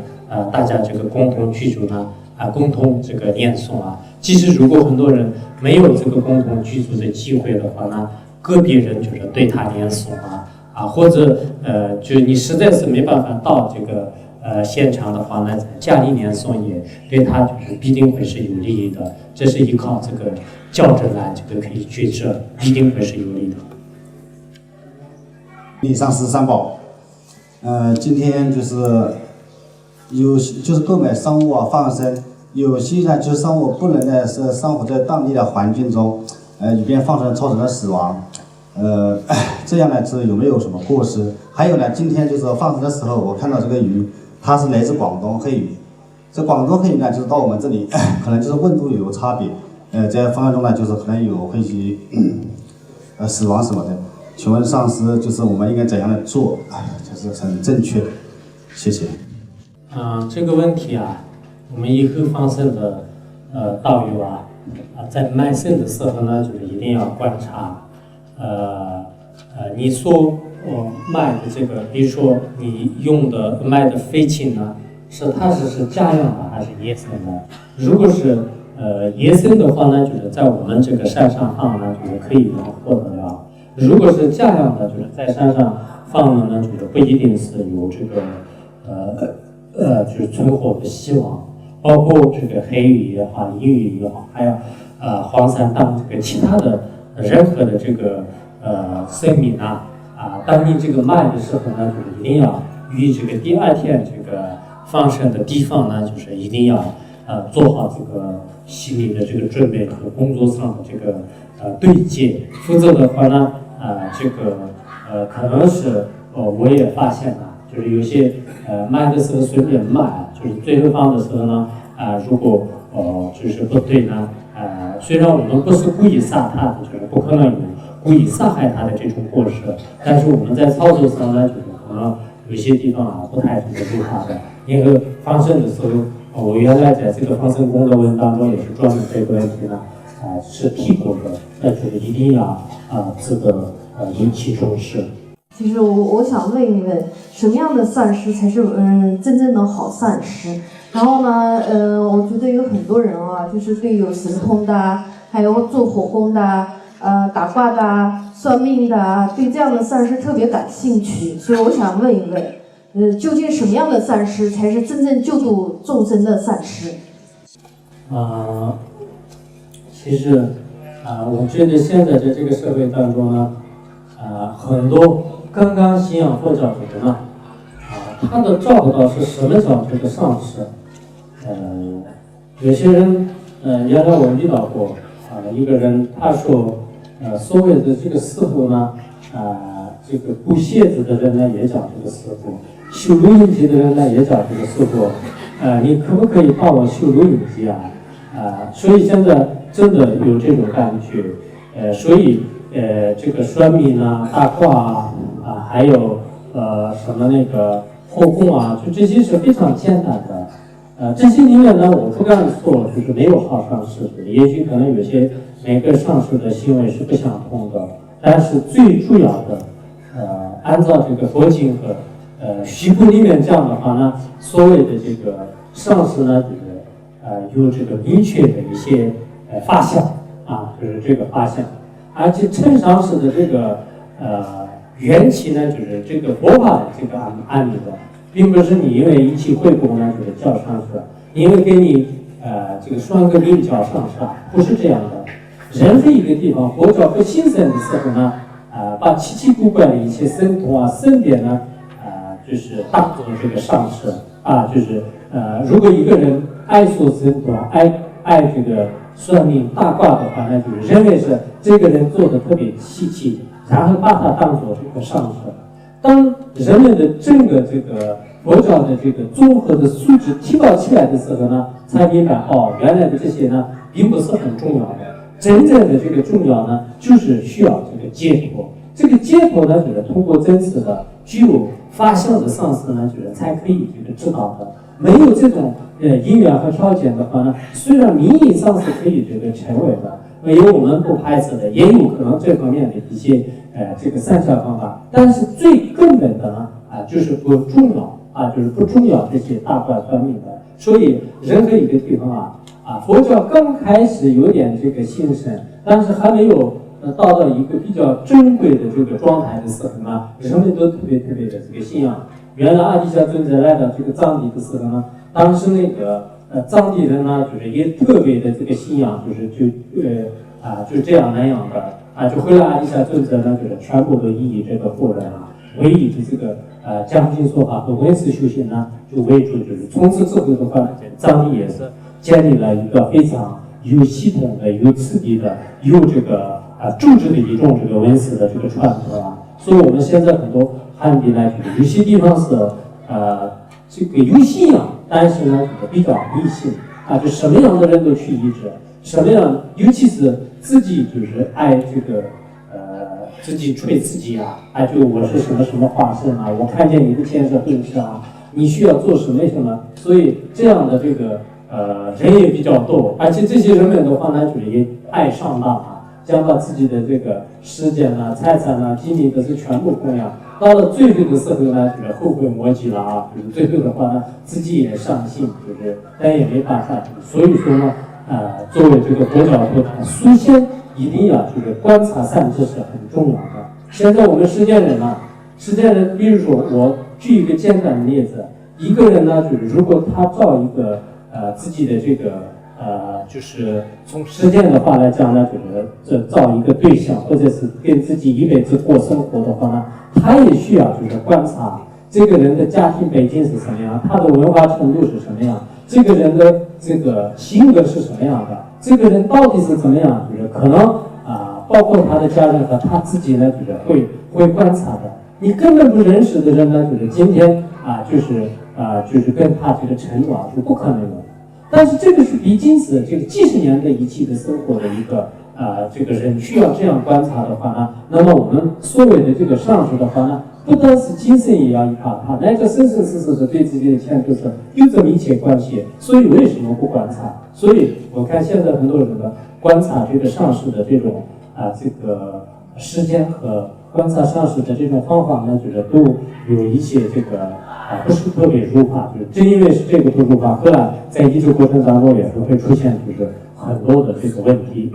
大家这个共同居住呢共同这个念诵即使如果很多人没有这个共同居住的机会的话呢，个别人就是对他念诵或者就你实在是没办法到这个现场的话呢，家里念诵也对他就是必定会是有利益的，这是依靠这个校正来这个可以决策，必定会是有利的。礼上师三宝，今天就是购买商务放生，有些呢就是商务不能呢是生活在当地的环境中，以便放生造成了死亡。这样呢是有没有什么过失？还有呢，今天就是放生的时候，我看到这个鱼，它是来自广东黑鱼。这广东黑鱼呢，就是到我们这里，可能就是温度有差别，在放生中呢，就是可能有会死亡什么的。请问上师，就是我们应该怎样的做，就是很正确的？谢谢。这个问题我们以后放生的道友在卖肾的时候呢，就是一定要观察。你所卖的这个，比如说你用的卖的飞禽呢，它是家养的还是野生的？如果是野生的话呢，就是在我们这个山上放呢，就是可以能获得了；如果是家养的，就是在山上放了呢，就是不一定是有这个就是存活的希望。包括这个黑鱼也好，银鱼也好，还有黄鳝当这个其他的任何的这个生命当你这个卖的时候呢，就是一定要与这个第二天这个放生的地方呢，就是一定要做好这个心理的这个准备和工作上的这个对接，否则的话呢，这个可能是我也发现了，就是有些卖的时候随便卖，就是最后放的时候呢，如果就是不对呢，虽然我们不是故意杀它的，就是不可能有故意杀害它的这种过失，但是我们在操作上呢，就是可能有些地方不太这个对它的。因为放生的时候，我原来在这个放生功德文当中也是专门这个问题呢，是提过的，那就是一定要这个引起重视。其实我想问一问，什么样的善施才是真正的好善施？然后呢，我觉得有很多人就是对有神通的，还有做火功的，打卦的、算命的，对这样的善施特别感兴趣。所以我想问一问，究竟什么样的善施才是真正救度众生的善施？其实我觉得现在在这个社会当中呢，很多刚刚信仰佛教的人呢，他都找不到是什么叫这个上师。有些人原来我遇到过一个人，他说所谓的这个师傅呢，这个布鞋子的人呢也叫这个师傅，修录音机的人呢也叫这个师傅，你可不可以帮我修录音机啊？所以现在真的有这种感觉，所以这个算命大卦还有什么那个后宫就这些是非常简单的。这些里面呢，我不敢说就是没有好上师的，也许可能有些每个上师的行为是不相同的，但是最主要的，按照这个佛经和虚部里面讲的话呢，所谓的这个上师呢，就是有这个明确的一些发相就是这个发相，而且称上师的这个缘起呢，就是这个佛法的这个案例的。并不是你因为一起会功呢就是叫上师，因为给你这个算个命叫上师不是这样的。任何一个地方佛教不兴盛的时候呢，把奇奇怪怪的一些神通圣典呢，就是当做这个上师就是如果一个人爱说神通，爱这个算命大卦的话呢，就是认为是这个人做的特别稀奇，然后把它当做这个上师。当人们的整个这个佛教的这个综合的素质提高起来的时候呢，才明白原来的这些呢并不是很重要的。真正的这个重要呢，就是需要这个解脱。这个解脱呢，就是通过真实的具有发相的上师呢，就是才可以这个知道的。没有这种因缘和条件的话呢，虽然名义上是可以这个成为的，因为我们不排斥的，也有可能这方面的一些这个善巧方法，但是最根本的呢就是不重要就是不重要这些大卦算命的。所以任何一个地方佛教刚开始有点这个兴盛，但是还没有到一个比较珍贵的这个状态的时候呢，人们都特别的这个信仰。原来阿底峡尊者来到这个藏地的时候呢，当时那个藏地人呢，就是也特别的这个信仰，就这样那样的就回来阿底峡尊者呢，就是全部都以这个佛人为以的这个讲经说法和文思修行呢就为主，就是从此之后的话，藏地也是建立了一个非常有系统的、有次第的、有这个组织的一种这个文思的这个传统所以我们现在很多汉地呢，有些地方是这个有信仰，但是呢比较迷信就什么样的人都去医治，什么样，尤其是自己就是爱这个自己吹自己就我是什么什么化身我看见你的建设顿时你需要做什么，所以这样的这个人也比较多，而且这些人们的话呢，就是也爱上当将把自己的这个时间财产精力都是全部供养，到了最后的时候呢，就是后悔莫及了就是最后的话呢，自己也伤心，就是但也没办法，所以说呢，作为这个佛教徒，首先一定要这个观察善知识很重要的。现在我们世间人实践的，比如说我举一个简单的例子，一个人呢，就是如果他找一个自己的这个就是从实践的话来讲呢，就是找一个对象，或者是跟自己一辈子过生活的话呢，他也需要就是观察这个人的家庭背景是什么样，他的文化程度是什么样，这个人的这个性格是什么样的，这个人到底是怎么样，就是可能包括他的家人和他自己呢，就是会观察的。你根本不认识的人呢，就是今天就是跟他这个承诺是不可能的。但是这个是毕竟是这个几十年的一起的生活的一个这个人需要这样观察的话呢，那么我们所谓的这个上师的话呢，不单是精神也要依靠他，乃至生生世世的对自己的前途是有着密切关系。所以为什么不观察？所以我看现在很多人的观察这个上师的这种这个时间和观察上师的这种方法呢，就是都有一些这个不是特别如法，就是正因为是这个不如法，后来在移植过程当中也是会出现就是很多的这个问题。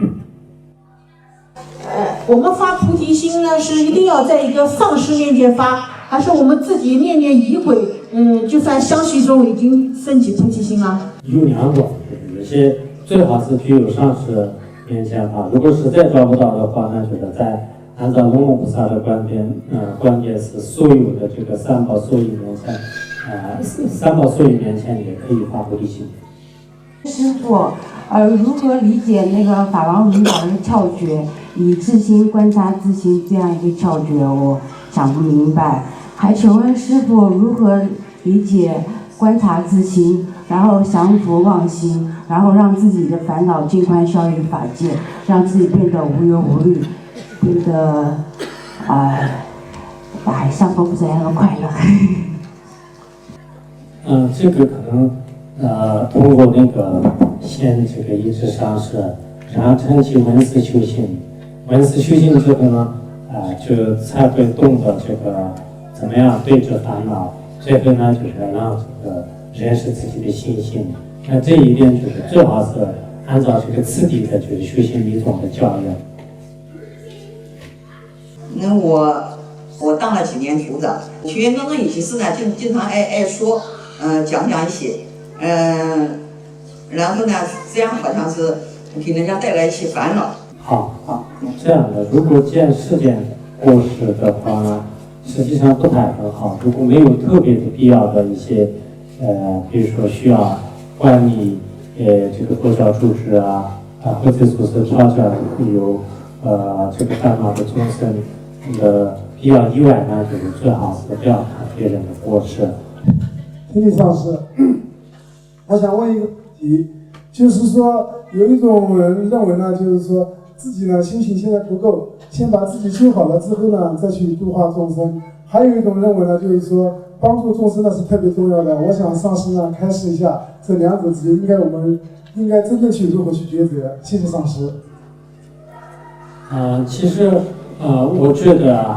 我们发菩提心呢，是一定要在一个上师面前发，还是我们自己念念仪轨，就算相续中已经升起菩提心了？有两种，有些最好是具有上师面前发，如果实在找不到的话呢，就是在按照龙王菩萨的观点是所有的这个三宝所依面前，三宝所依面前也可以发菩提心。师父，如何理解那个法王领导的窍诀，以自心观察自心这样一个窍诀，我想不明白。还请问师父如何理解观察自心，然后降伏妄心，然后让自己的烦恼尽快消于法界，让自己变得无忧无虑，变得像佛菩萨一样的快乐。这个可能通过那个先这个一直上师，然后承起闻思修行，闻思修行之后呢，就才会懂得这个怎么样对治烦恼，最后呢就是让这个认识自己的心性。那这一点就是最好是按照这个次第的就是修行理种的教育。那我当了几年组长，学员当中有些事呢，经常爱说，讲一些，然后呢，这样好像是给人家带来一些烦恼。好，这样的，如果见事件过失的话呢，实际上不太很好。如果没有特别的必要的一些，比如说需要管理，这个多少住址或者说是挑选有这个烦恼的众生的必要以外呢，就是最好是不要看别人的过失。听力上师，我想问一个问题，就是说有一种人认为呢，就是说自己呢修行现在不够，先把自己修好了之后呢，再去度化众生。还有一种认为呢，就是说帮助众生呢是特别重要的。我想上师呢开示一下这两者之间，我们应该真正去如何去抉择。谢谢上师。其实我觉得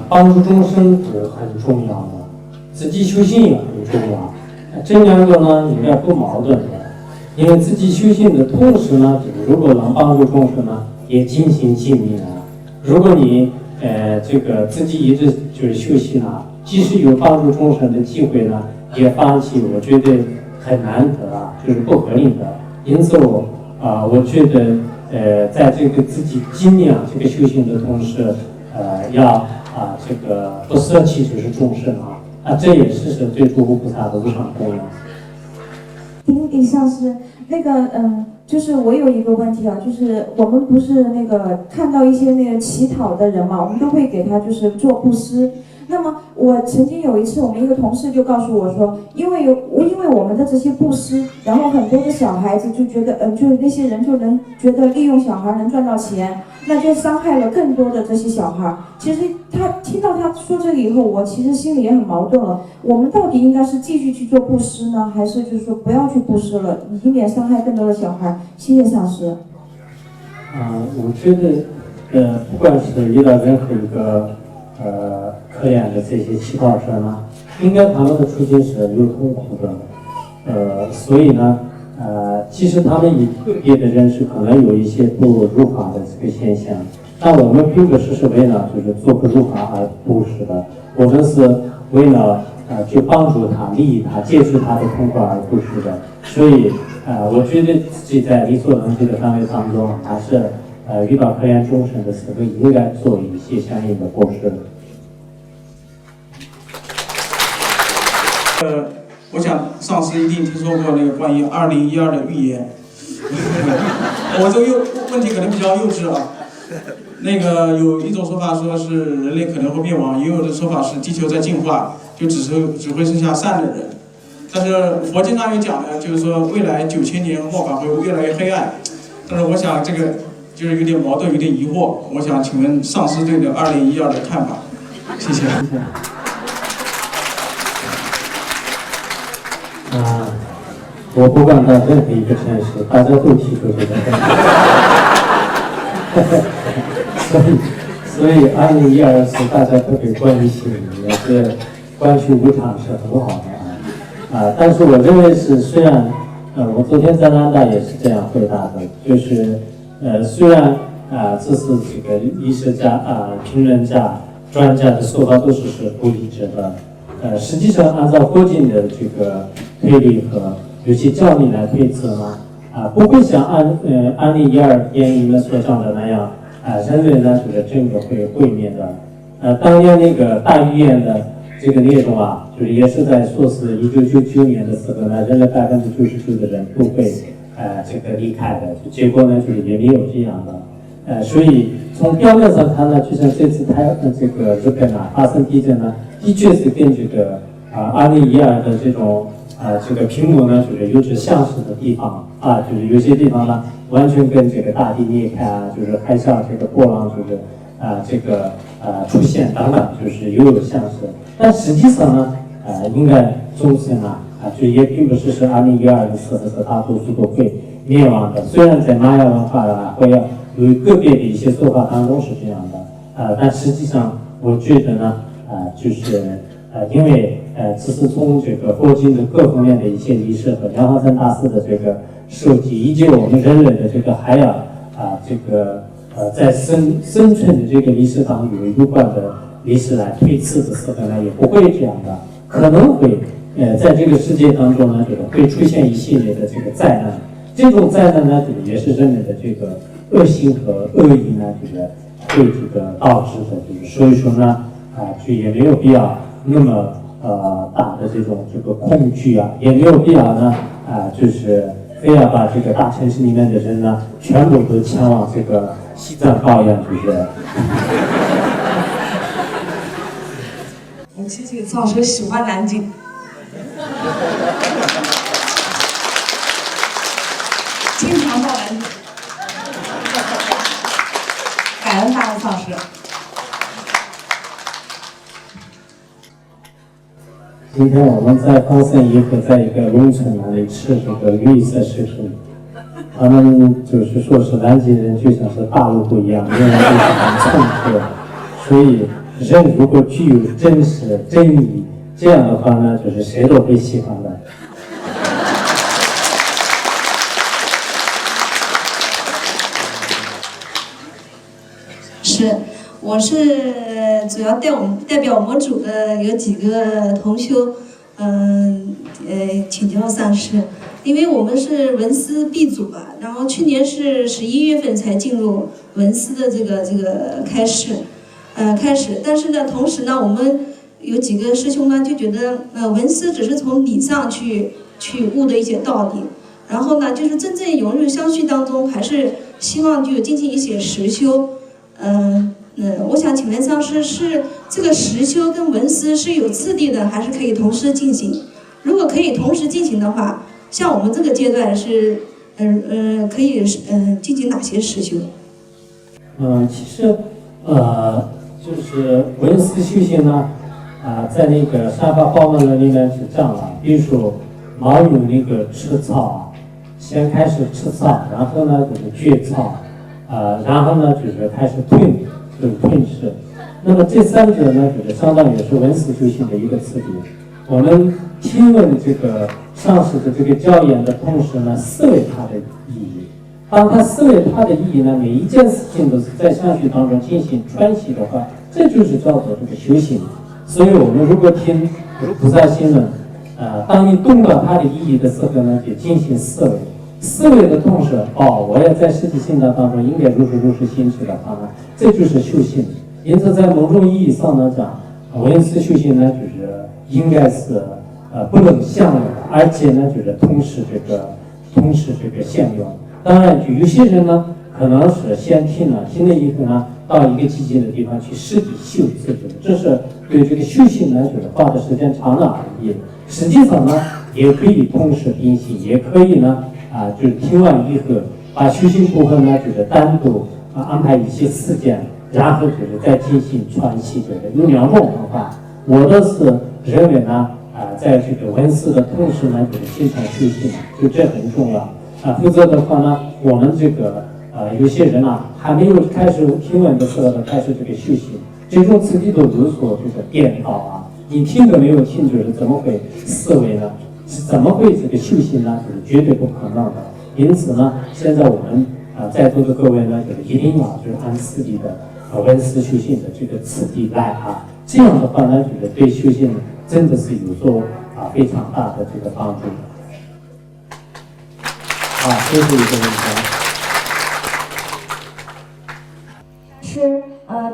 帮助众生是很重要的，自己修行也很重要。这两个呢应该不矛盾的，因为自己修行的同时呢，如果能帮助众生呢，也尽心尽力啊。如果你这个自己一直就是修行即使有帮助众生的机会呢，也放弃，我觉得很难得就是不合理的。因此我觉得在这个自己尽量这个修行的同时，要这个不舍弃就是众生这也是对诸佛菩萨的无上供养。丁上师，那个就是我有一个问题就是我们不是那个看到一些那个乞讨的人嘛，我们都会给他就是做布施。那么我曾经有一次，我们一个同事就告诉我说，因为我们的这些布施，然后很多的小孩子就觉得就是那些人就能觉得利用小孩能赚到钱，那就伤害了更多的这些小孩。其实他听到他说这个以后，我其实心里也很矛盾了。我们到底应该是继续去做布施呢，还是就是说不要去布施了，以免伤害更多的小孩？谢谢上师。我觉得不管是遇到任何一个可怜的这些乞讨者呢，应该他们的处境是有痛苦的，所以呢，其实他们以个别的人是可能有一些不如法的这个现象，但我们并不是为了就是做个入行而布施的，我们是为了去帮助他、利益他、接触他的通过而布施的。所以我觉得自己在力所能及的范围当中，还是遇到可怜众生的时候，应该做一些相应的布施。我想上师一定听说过那个关于2012的预言。我这个问题可能比较幼稚啊。那个有一种说法说是人类可能会灭亡，也有的说法是地球在进化，就只会剩下善的人。但是佛经上有讲呢，就是说未来9000年末法会越来越黑暗。但是我想这个就是有点矛盾，有点疑惑。我想请问上师对这2012的看法？谢谢。我不管到任何一个城市，大家都提出这个问题，所以2012是大家特别关心，也是关系无常是很好的但是我认为是虽然我昨天在南大也是这样回答的，就是虽然这是这个医学家评论家、专家的说法都是不一致的，实际上按照佛经的这个推理和有些教理来推测呢，不会像2012年你们所讲的那样，人类呢这个真的会毁灭的。当年那个大预言的这个内容就是也是在说是1999年的时候呢，人类99%的人都会这个离开的，结果呢就是也没有这样的。所以从表面上看呢，就像这次这个日本发生地震呢，的确是跟这个2012的这种这个屏幕呢，就是有着相似的地方就是有些地方呢，完全跟这个大地裂开就是海上这个波浪就是这个出现等等，就是有相似。但实际上呢，应该众生就也并不是2012的时候是大多数都会灭亡的。虽然在玛雅文化会有个别的一些说法当中是这样的，但实际上我觉得呢，就是因为这是从这个佛经的各方面的一些理事和梁汉三大师的这个设计，以及我们人类的这个还要这个在生存的这个历史当中有关的历史来推测的时候呢，也不会这样的，可能会在这个世界当中呢，会出现一系列的这个灾难。这种灾难呢，也是人类的这个恶行和恶意呢，会这个导致的，所以说呢，就也没有必要那么大的这个恐惧也没有必要呢就是非要把这个大城市里面的人呢全部都前往这个西藏高原，我谢谢赵师喜欢南京。经常到南京，感恩大悟上师。今天我们在高山以后，在一个农村那里吃这个绿色食品，他们就是说是南京人就像是大陆不一样，因为就是很冲突，所以人如果具有真实真理，这样的话呢，就是谁都会喜欢的。是，我是主要代表我们组的有几个同修，请教上师，因为我们是文思 B 组吧，然后去年是11月份才进入文思的这个开始，但是呢，同时呢，我们有几个师兄呢就觉得，文思只是从理上去悟的一些道理，然后呢，就是真正融入相续当中，还是希望就进行一些实修。我想请问上师，是这个实修跟文思是有次第的，还是可以同时进行？如果可以同时进行的话，像我们这个阶段是，可以进行哪些实修？其实就是文思修行呢，在那个三法报门论里面是这样的，比如说毛有那个吃草先开始吃草，然后呢就是嚼草。然后呢，就是开始吞噬。那么这三者呢，就是相当于是文思修行的一个次第。我们听闻这个上师的这个教言的同时呢，思维它的意义。当他思维它的意义呢，每一件事情都是在相续当中进行穿习的话，这就是叫做这个修行。所以我们如果听菩萨心论，当你懂得它的意义的时候呢，就进行思维。思维的同时，我要在实际行动当中应该如是行持的话呢，这就是修行。因此，在某种意义上呢讲，闻思修行呢，就是应该是不能相容，而且呢，就是同时这个现用。当然，就有些人呢，可能是先听了以后呢，到一个寂静的地方去实地修自己，这是对这个修行呢，就是花的时间长了而已。实际上呢，也可以同时并行，也可以呢，就是听完以后，把修行部分呢，就是单独安排一些时间，然后就是再进行传习，就是有两种方法。我的是认为呢，在这个闻思的同时呢，就是形成修行，就这很重要。否则的话呢，我们这个有些人啊，还没有开始听闻的时候开始这个修行，这种自己都有所这个颠倒啊。你听都没有听，就是怎么会思维呢？是怎么会这个修行呢？就是绝对不可能的。因此呢，现在我们在座的各位呢，就是一定要就是按自己的闻思修行的这个次第来啊。这样的话呢，就是对修行真的是有所非常大的这个帮助。这是一个问题。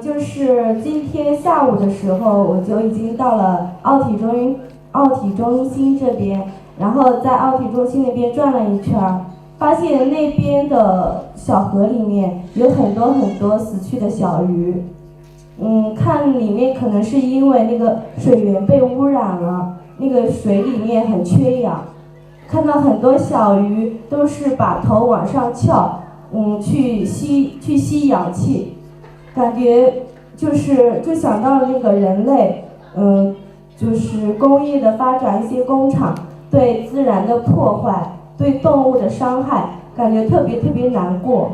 就是今天下午的时候，我就已经到了奥体中心这边，然后在奥体中心那边转了一圈，发现那边的小河里面有很多死去的小鱼。看里面可能是因为那个水源被污染了，那个水里面很缺氧。看到很多小鱼都是把头往上翘，去吸氧气，感觉就想到那个人类，就是工业的发展，一些工厂对自然的破坏，对动物的伤害，感觉特别难过。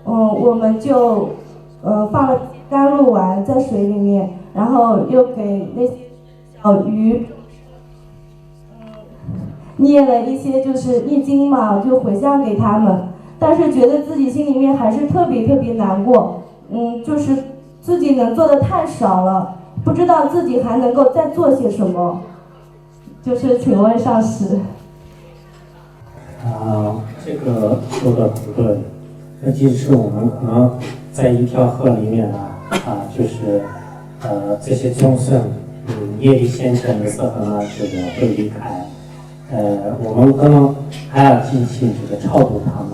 我们就放了甘露丸在水里面，然后又给那些小鱼。念了一些就是念经嘛，就回向给他们，但是觉得自己心里面还是特别难过，就是自己能做的太少了，不知道自己还能够再做些什么，就是请问上师。这个说的不对，尤其是我们可能在一条河里面就是这些众生业力现前的时候呢，就是会离开。我们可能还要进行这个超度他们。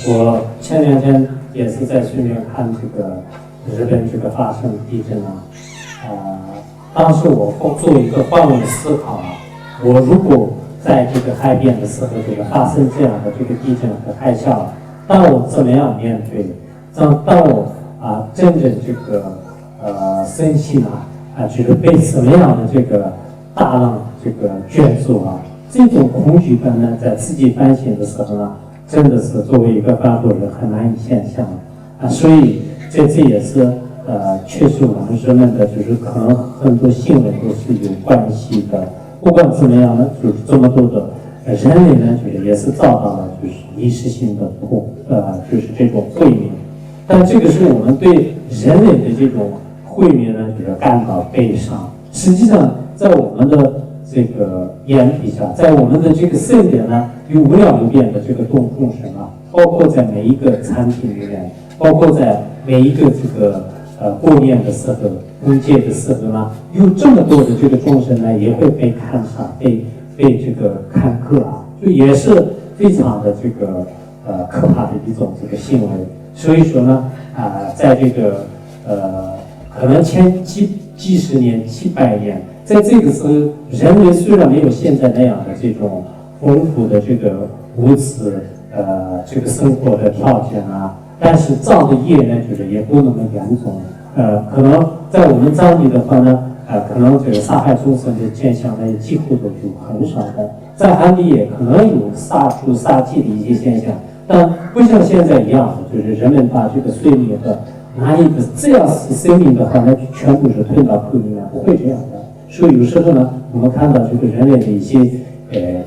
我前2天也是在顺便看这个日本这个发生地震当时我做一个换位思考我如果在这个海边的时候，这个发生这样的这个地震和海啸，当我怎么样面对？当我真正这个身心就是被什么样的这个大浪这个卷住这种恐惧感呢，在自己反省的时候呢，真的是作为一个凡夫人很难以想象所以这也是确实我们人们的就是可能很多行为都是有关系的。不管怎么样呢，就是这么多的人类呢，就是也是遭到了就是一时性的就是这种毁灭。但这个是我们对人类的这种毁灭呢，就是感到悲伤。实际上，在我们的这个眼底下，在我们的这个身边呢，有无量无边的这个众生包括在每一个产品里面，包括在每一个这个过年的时候、春节的时候呢，有这么多的这个众生呢，也会被看上、被这个看客就也是非常的这个可怕的一种这个行为。所以说呢，在这个可能前几十年、几百年，在这个时候，人类虽然没有现在那样的这种丰富的这个物质这个生活的条件但是造的业呢，就是也不那么严重。可能在我们藏地的话呢，可能这个杀害众生的现象呢，几乎都是很少的。在汉地也可能有杀猪杀鸡的一些现象，但不像现在一样的，就是人们把这个水里的拿一个这样是生命的话，那就全部是吞到口里面，不会这样的。所以有时候呢，我们看到这个人类的一些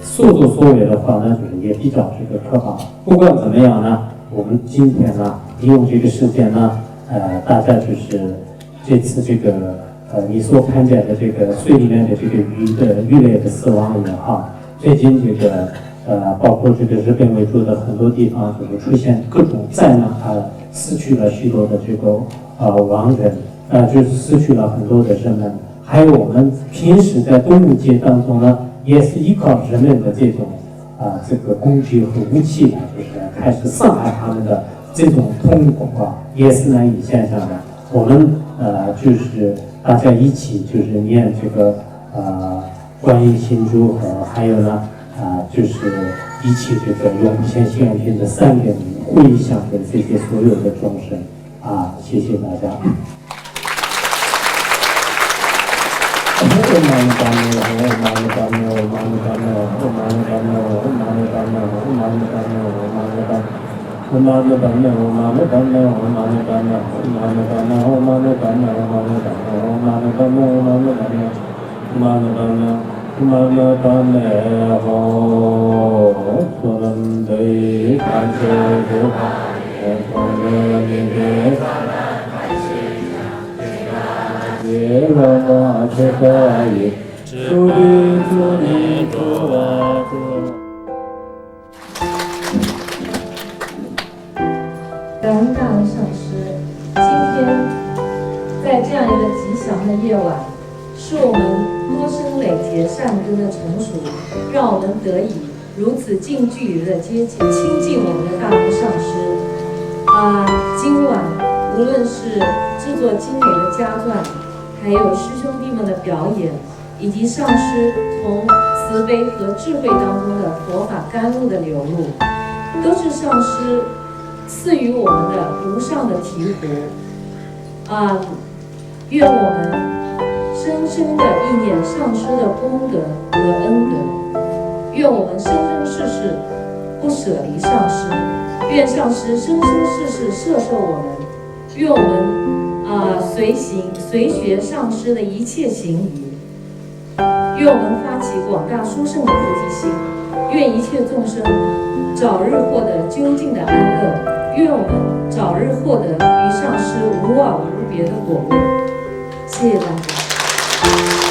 所作所为的话呢，就是也比较这个可靠。不管怎么样呢，我们今天呢，利用这个时间呢，大家就是这次这个你所看见的这个水里面的这个鱼类的死亡也好，最近这个包括这个日本为主的很多地方就是出现各种灾难，死去了许多的这个亡人，就是死去了很多的人们。还有我们平时在动物界当中呢，也是依靠人们的这种这个工具和武器呢，就是开始伤害他们的这种痛苦也是难以想象的。我们就是大家一起就是念这个观音心珠和还有呢就是一起这个用千心品的3个名回向给这些所有的众生谢谢大家。感恩大恩上师，今天在这样一个吉祥的夜晚，是我们多生累劫善根的成熟，让我们得以如此近距离的亲近我们的大恩上师。今晚无论是制作精美的家传，还有师兄弟们的表演，以及上师从慈悲和智慧当中的佛法甘露的流露，都是上师赐予我们的无上的醍醐。愿我们深深的意念上师的功德和恩德，愿我们生生世世不舍离上师，愿上师生生世世摄受我们，愿我们随学上师的一切行仪，愿我们发起广大殊胜的菩提心，愿一切众生早日获得究竟的安乐，愿我们早日获得与上师无二无别的果位。谢谢大家。